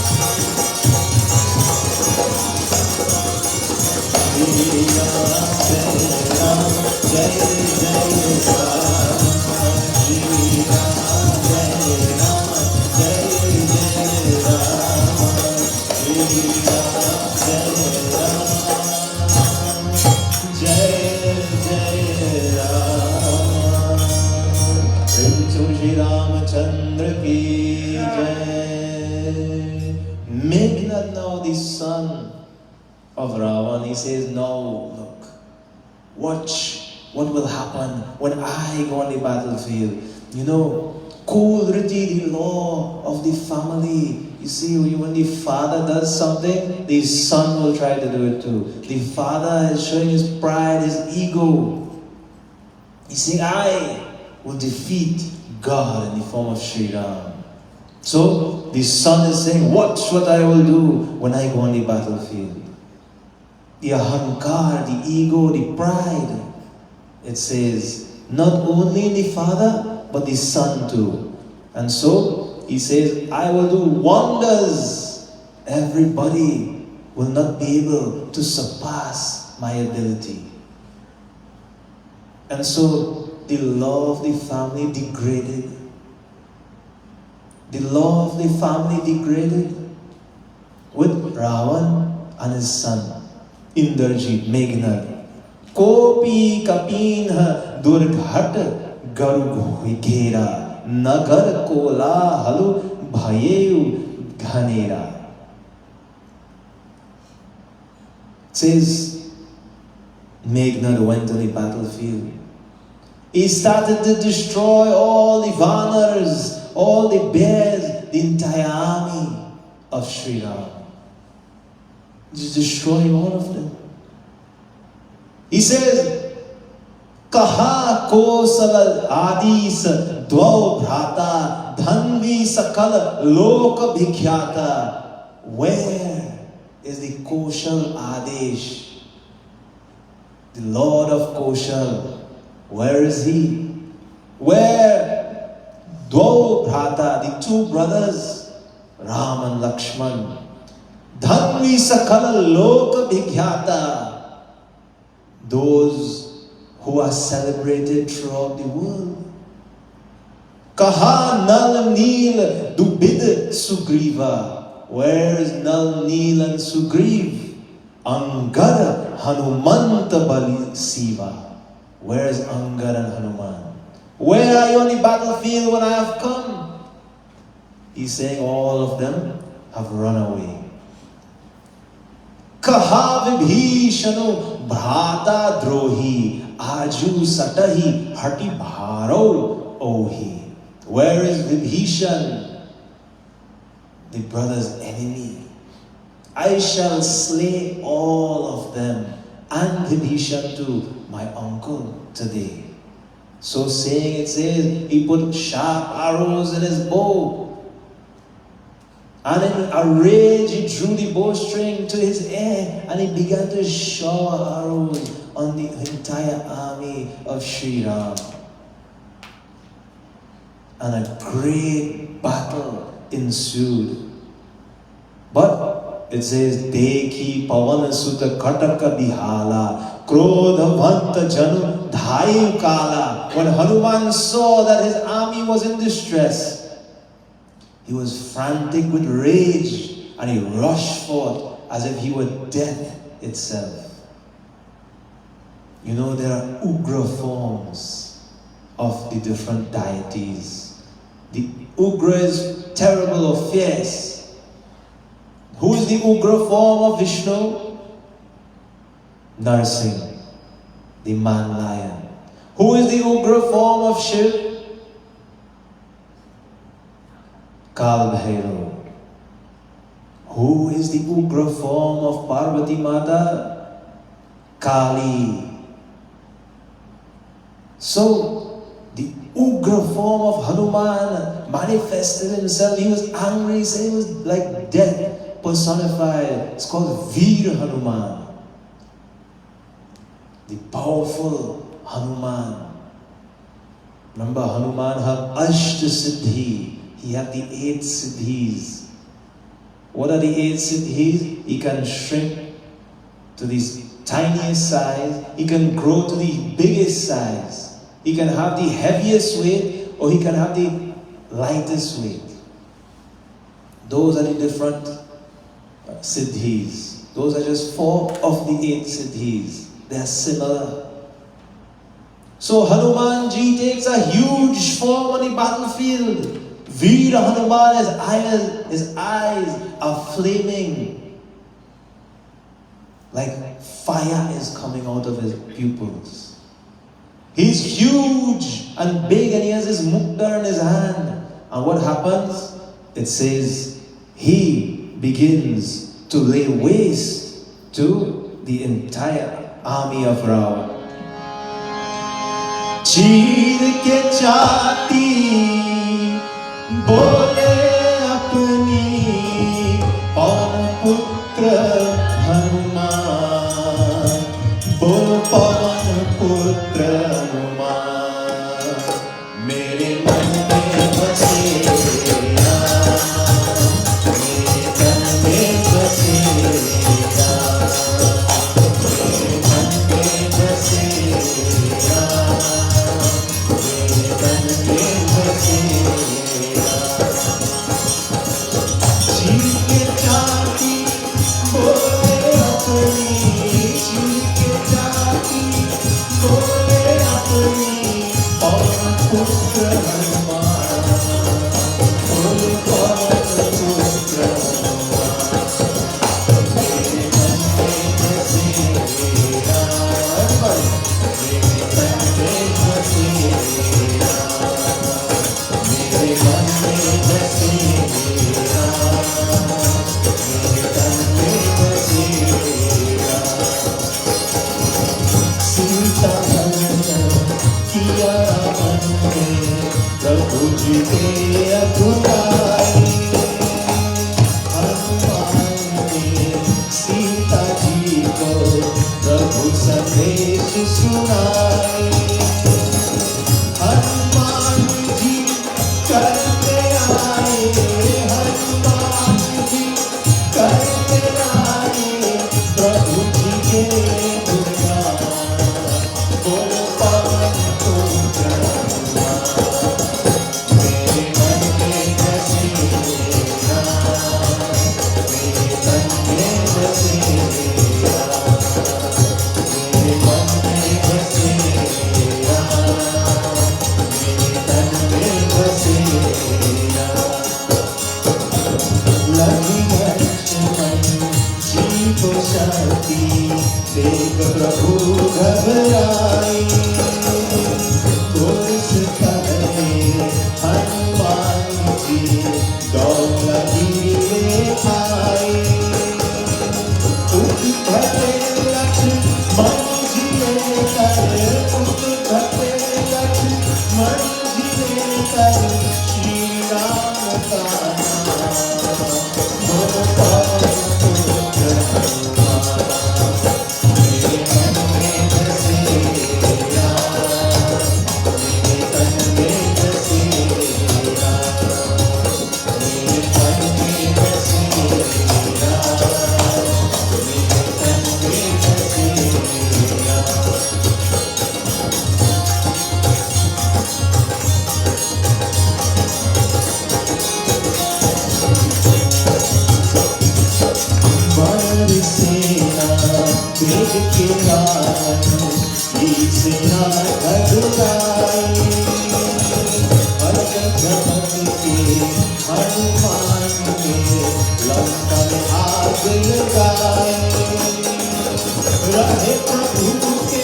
Jai Ram Jai Jai Ram Prince Shri Ramchandra ki Jai. Meghnad, now the son of Ravan, he says, now look, watch what will happen when I go on the battlefield. You know, Kulriti, the law of the family. You see, when the father does something, the son will try to do it too. The father is showing his pride, his ego. He's saying, I will defeat God in the form of Sri Ram. So, the son is saying, watch what I will do when I go on the battlefield. The ahankar, the ego, the pride. It says, not only the father, but the son too. And so, he says, I will do wonders. Everybody will not be able to surpass my ability. And so, the law of the family degraded. The law of the family degraded with Ravan and his son, Indrajit, Meghnad. Kopi kapinha durghat garu hikera nagar kola halu bhayeyu ghanera. Says Meghnad went to the battlefield. He started to destroy all the Vanars, all the bears, the entire army of Sri Ram. Just destroying all of them. He says, Kaha Kosala Adis Dvau Bhrata Dhanvi Sakal Lok Bhikhyata. Where is the Koshal Adesh? The Lord of Koshal. Where is he? Where Dvau Bhrata, the two brothers, Ram and Lakshman. Dhanvi Sakala Lok Bhikhyata. Those who are celebrated throughout the world. Kaha Nal Neel Dubid Sugriva. Where is Nal Neel and Sugriv? Angad Hanumanta Bali Siva. Where is Angad and Hanuman? Where are you on the battlefield when I have come? He's saying all of them have run away. Kaha Vibhishanu Bhrata Drohi Aju Satahi Hati Bharo Ohi. Where is Vibhishan, the brother's enemy? I shall slay all of them, and Vibhishan too, my uncle, today. So saying, it says, he put sharp arrows in his bow. And in a rage, he drew the bowstring to his ear and he began to shower arrows on the entire army of Sri Ram. And a great battle ensued. But it says, Dekhi Pavan Sutta Kataka Bihala Krodha Vanta Janu Dhayu Kala. When Hanuman saw that his army was in distress, he was frantic with rage and he rushed forth as if he were death itself. You know, there are Ugra forms of the different deities. The Ugra is terrible or fierce. Who is the Ugra form of Vishnu? Narsingh, the man lion. Who is the Ugra form of Shiv? Kal Bhairav. Who is the Ugra form of Parvati Mata? Kali. So, the Ugra form of Hanuman manifested himself. He was angry, so he was like death personified. It's called Veer Hanuman. The powerful Hanuman. Remember, Hanuman had Ashta Siddhi. He had the 8 siddhis. What are the 8 siddhis? He can shrink to the tiniest size. He can grow to the biggest size. He can have the heaviest weight or he can have the lightest weight. Those are the different siddhis. Those are just 4 of the 8 siddhis. They are similar. So Hanumanji takes a huge form on the battlefield. Veer Hanuman, his eyes are flaming. Like fire is coming out of his pupils. He's huge and big and he has his mukta in his hand. And what happens? It says, he begins to lay waste to the entire army of Ram. Cheer ke chati बोले अपनी पवन पुत्र हनुमान बोल पवन पुत्र हनुमान मेरे मन में बसेगा मेरे तन में बसेगा मेरे मन में बसेगा मेरे तन में बसेगा जी के अधुराई हनुमान ने सीता जी को प्रभु संदेश सुनाए हनुमान जी करते आए हनुमान जी करते आए प्रभु जी के गुणगान बोल पवन को चढ़ाना मेरे मन में बसे राम मेरे तन में बसे राम मेरे मन में बसे राम मेरे तन में बसे राम लगी लक्ष्मण जी को शांति देख प्रभु घबराई कोस करे हनुमान जी दौलती ले आए उठ खटे लक्ष्मण जी लेकर उठ खटे लक्ष्मण जी लेकर श्री राम का नाम बोल पवन को चढ़ाना मेरे मन में बसे राम मेरे तन में बसे राम मेरे मन में बसे राम मेरे तन में बसे राम वानर सेना वेग के कारण ये सेना घबराई अलग झपक के हनुमान ने लंका में आग लगाई रहे प्रभु के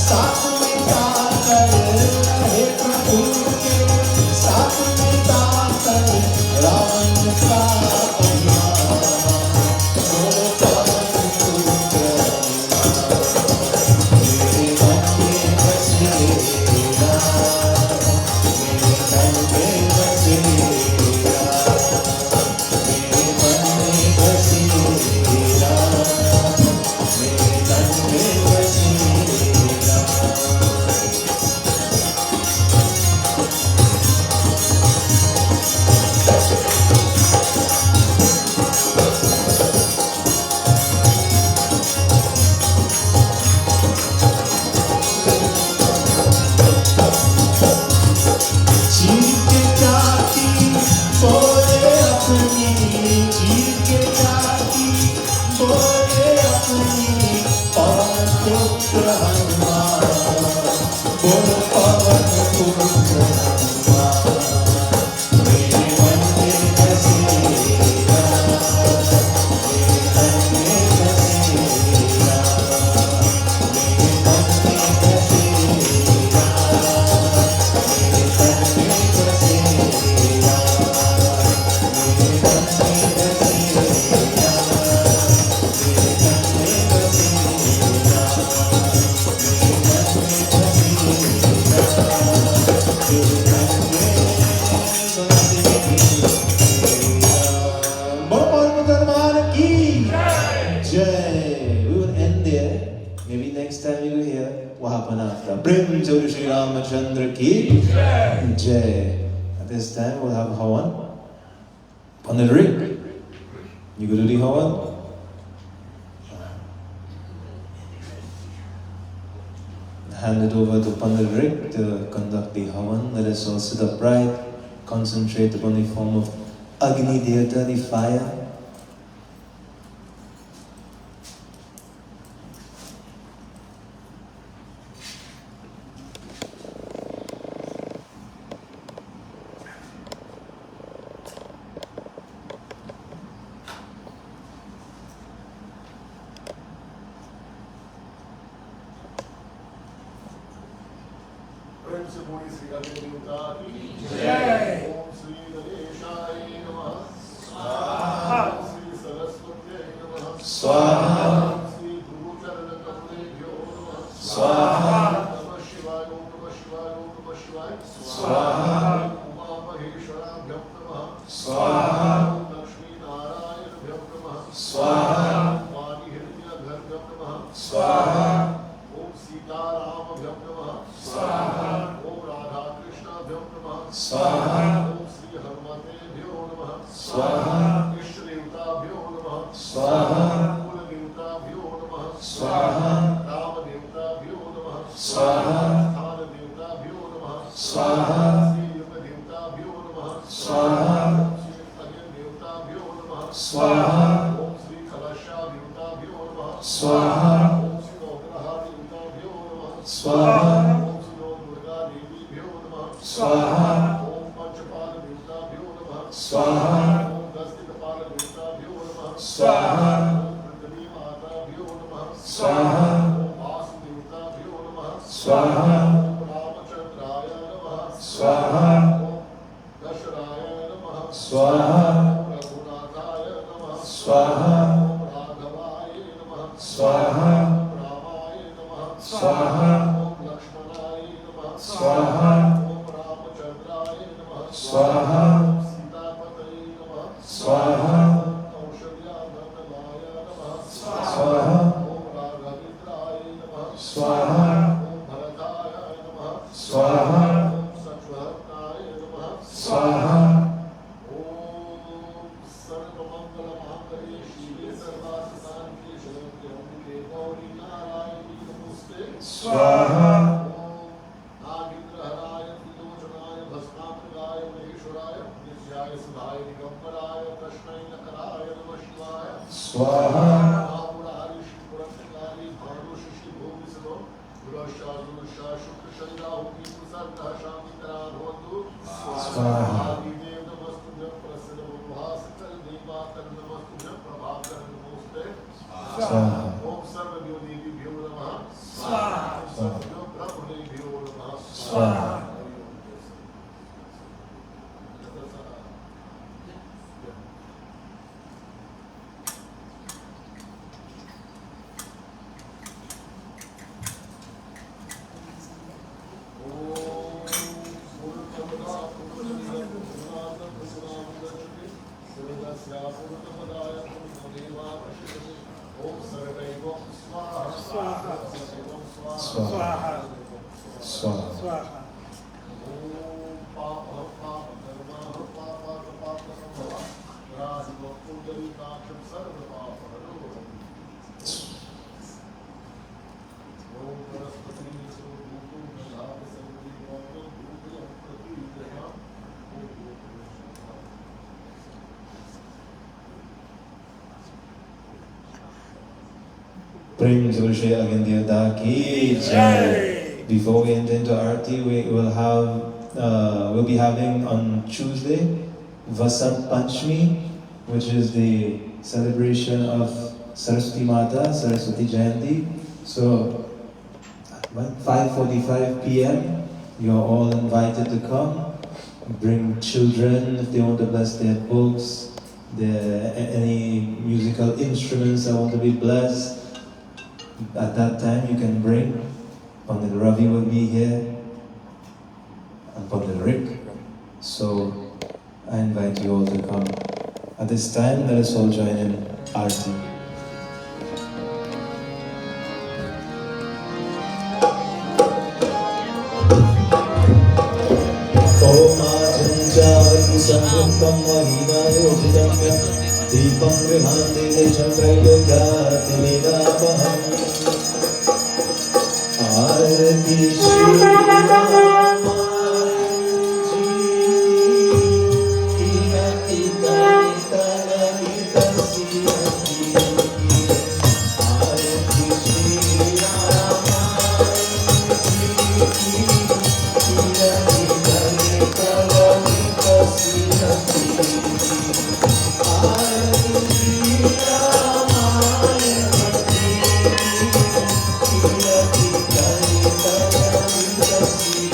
साथ में ताकर रहे प्रभु के साथ में ताकर रावण का अभिमान बोल पवन को चढ़ाना मेरे मन में बसे राम मेरे तन में बसे राम मेरे मन में बसे राम मेरे तन में बसे राम चीर के जाती बोले अपनी चीर के जाती बोले अपनी पवन पुत्र हनुमान बोल पवन पुत्र हनुमान मेरे मन में बसे राम मेरे तन में बसे राम मेरे मन में बसे राम मेरे तन में बसे राम मेरे मन में बसे राम मेरे तन में बसे राम मेरे मन में बसे Jai. We will end there. Maybe next time you will hear what happened after. Bring to Shri Ramachandra ki Jai. At this time we'll have Hawan. Pandit Rick. You go to the Hawan? Hand it over to Pandit Rick to conduct the Hawan. Let us all sit upright, concentrate upon the form of Agni Devata, the fire. प्रेम से बोली श्री राधे देवता की जय। ओम श्री गणेशाय नमः स्वाहा। ओम श्री सरस्वत्यै नमः स्वाहा। ओम श्री गुरुचरण कमलेभ्यो नमः स्वाहा। नमः शिवाय। ओम स्वाहा उमामहेश्वराभ्यं नमः स्वाहा लक्ष्मीनारायणभ्यं नमः स्वाहा वाणिहिरण्यभ्यं नमः स्वाहा ॐ सीतारामभ्यं नमः स्वाहा ॐ राधाकृष्णाभ्यं नमः स्वाहा ॐ श्रीहनुमतेभ्यो नमः स्वाहा इष्टदेवताभ्यो नमः स्वाहा कुलदेवताभ्यो नमः स्वाहा रामदेवताभ्यो नमः स्वाहा स्थानदेवताभ्यो नमः स्वाहा श्रीयुगदेवताभ्यो नमः स्वाहा श्रीदेवताभ्यो नमः स्वाहा ॐ श्रीकलशादेवताभ्यो नमः स्वाहा ॐ श्रीनवग्रहदेवताभ्यो नमः स्वाहा ॐ श्रीनवदुर्गादेवीभ्यो नमः स्वाहा ॐ पंचपालदेवताभ्यो नमः स्वाहा ॐ दशदिक्पालदेवताभ्यो नमः स्वाहा ॐ पृथ्वीमाताभ्यो नमः स्वाहा ॐ वासुदेवताभ्यो नमः स्वाहा ॐ रामचंद्राय नमः स्वाहा ॐ दशराय नमः स्वाहा ॐ रघुनाथाय नमः स्वाहा ॐ राघवाय नमः स्वाहा ॐ रामाय नमः स्वाहा ॐ लक्ष्मणाय नमः स्वाहा ॐ रामचंद्राय नमः स्वाहा ॐ सीतापतये नमः स्वाहा ॐ कौशल्यानंदनाय नमः स्वाहा ॐ राघवेन्द्राय नमः स्वाहा ॐ भरताय नमः स्वाहा ॐ सच्वहताय नमः स्वाहा ॐ सर्वमंगलमांगल्ये शिवे सर्वार्थसाधिके शरण्ये त्र्यंबके गौरी नारायणी नमोस्तुते स्वाहा ॐ नागेन्द्रहराय त्रिलोचनाय भस्मांगाय महेश्वराय नित्याय सुधाय दिगंबराय कृष्णाय नकराय नमः शिवाय स्वाहा महामुरारी श्रीपुरंदकारी भानुशिष्टि भूमिसुतो गुरुशास्त्रुषा शुक्रशंदाहुति कुसर्गः शांतिकरा भवतु स्वाहा आदिदेव नमस्तुभ्यं प्रसन्न भास्कर देवाकर नमस्तुभ्यं प्रभाकर नमोस्ते स्वाहा ओम सर्वदेवदेवीभ्यो नमः स्वाहा सर्वदेव ब्रह्मदेभ्यो नमः स्वाहा स्वाहा स्वाहा स्वाहा Prem Shri Agandhyada ki jai. Before we enter into Arati, we'll be having on Tuesday Vasant Panchami, which is the celebration of Saraswati Mata, Saraswati Jayanti. So, at 5:45 p.m., you're all invited to come. Bring children if they want to bless their books, any musical instruments that want to be blessed. At that time, you can bring. Pandit Ravi will be here, and Pandit Rick. So, I invite you all to come. At this time, let us all join in Arati. संयुक्तं महिमायोजितं दीपं गृहान्ते चन्द्रयोग्यातिनिरापहम् आरति Thank you.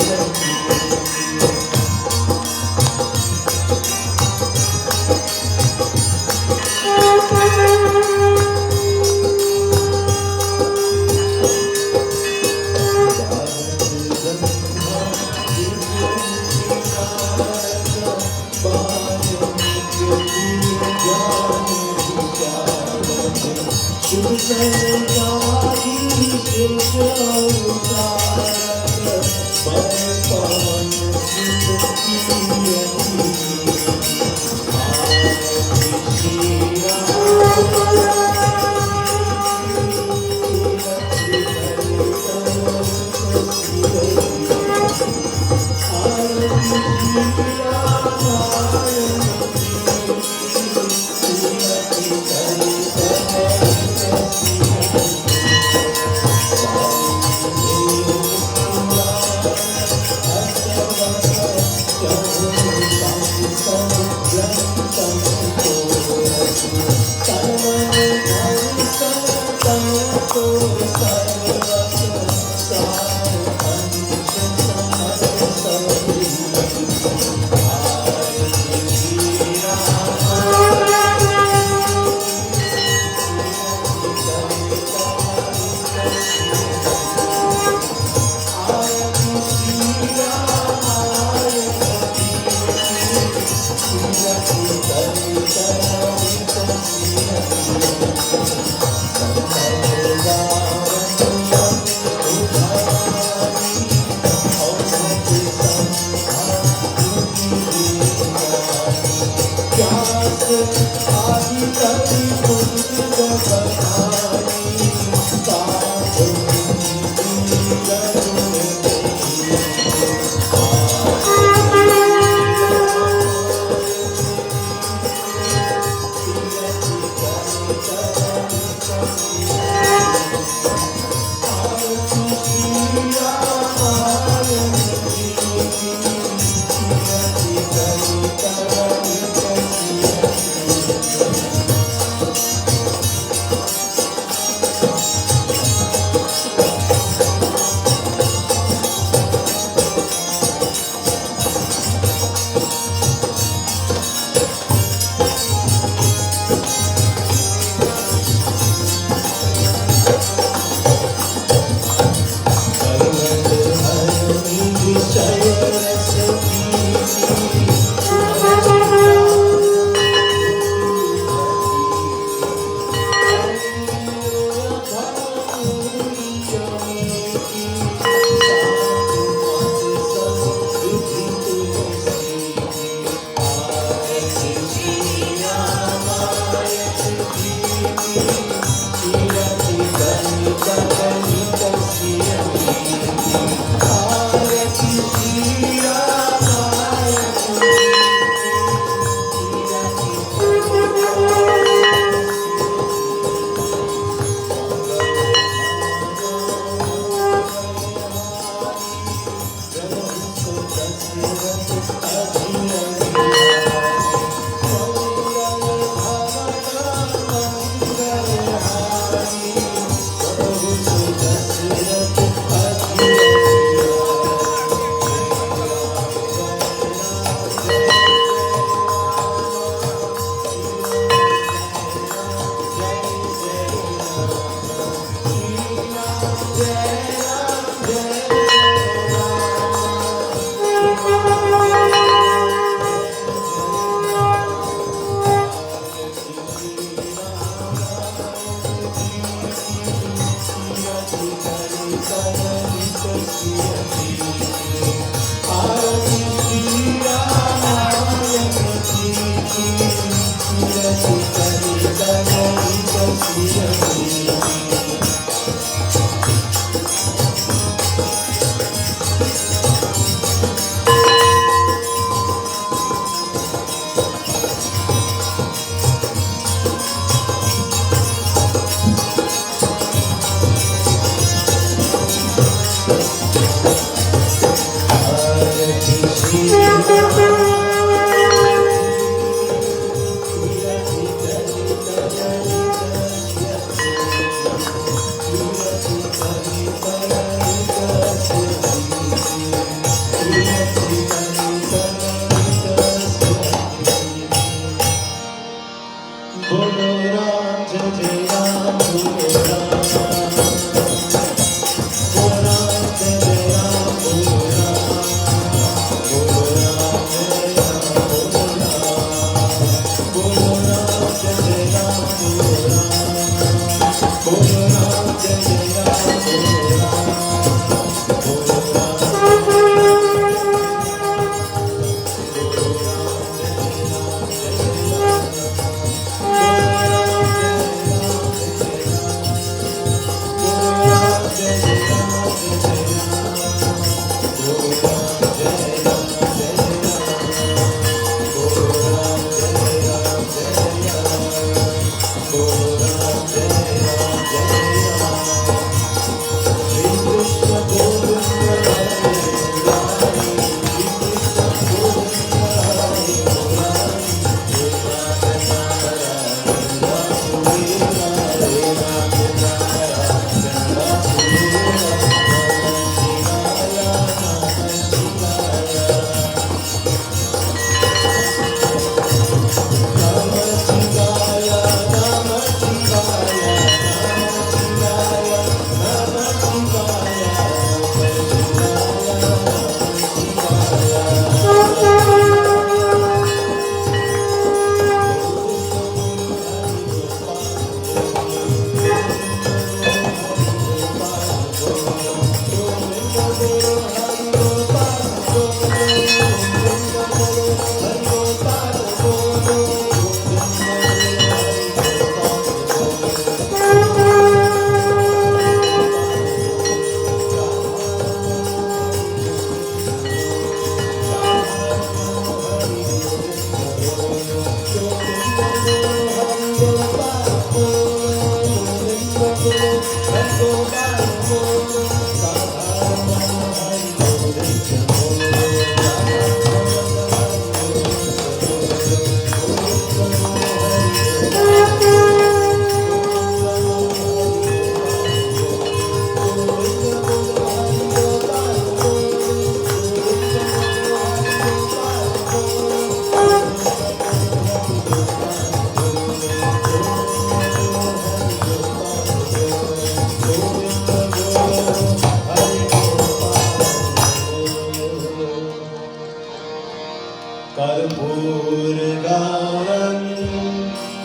कर्पूर गौरम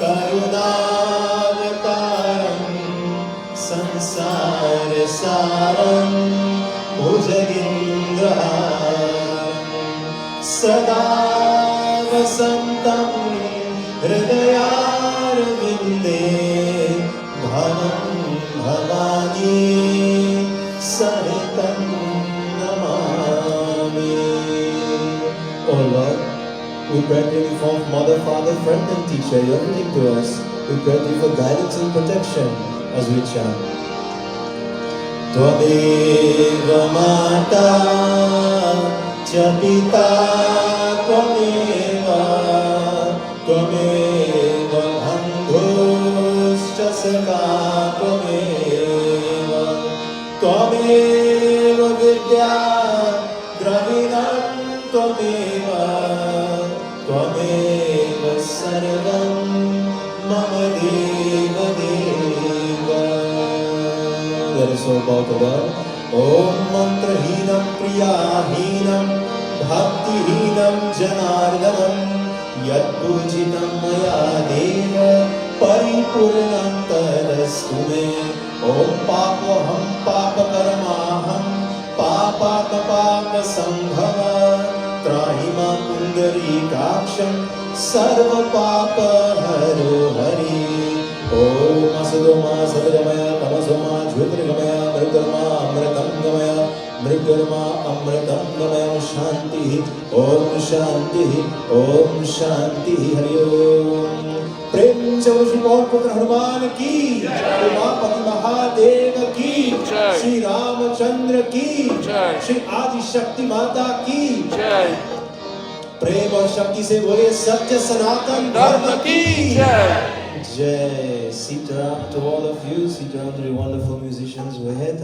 करुणावतारम संसार सारम भुजगेन्द्रहारम सदा वसन्तं हृदयारविन्दे भवं भवानी सहितं Namami. Oh Lord, we pray to you for mother, father, friend and teacher, you're everything to us. We pray to you for guidance and protection as we chant. Tvameva Mata च पिता त्वमेव त्वमेव बन्धुश्च सखा त्वमेव त्वमेव विद्या द्रविणं त्वमेव त्वमेव सर्वं मम देव देव. Let us all bow to God. Om mantrahinam priyahinam bhaktihinam janardanam yat pujitam maya deva paripurnam tadastu me. Om papaham papakarmaham papakapapa sambhava trahima pundarikaksham sarva papa haro hari. Om asudoma sadgamaya tamasoma jyotirgamaya mritarma amritam gamaya mritarma amritam gamaya shanti. Om shanti. Om shanti. Hari Om. प्रेम से श्री पवन पुत्र हनुमान की, उमापति महादेव की, श्री रामचंद्र की, श्री आदि शक्ति माता की, प्रेम और शक्ति से बोले सत्य सनातन धर्म की जय. Sitaram to all of you. Sitaram to the wonderful musicians who are here.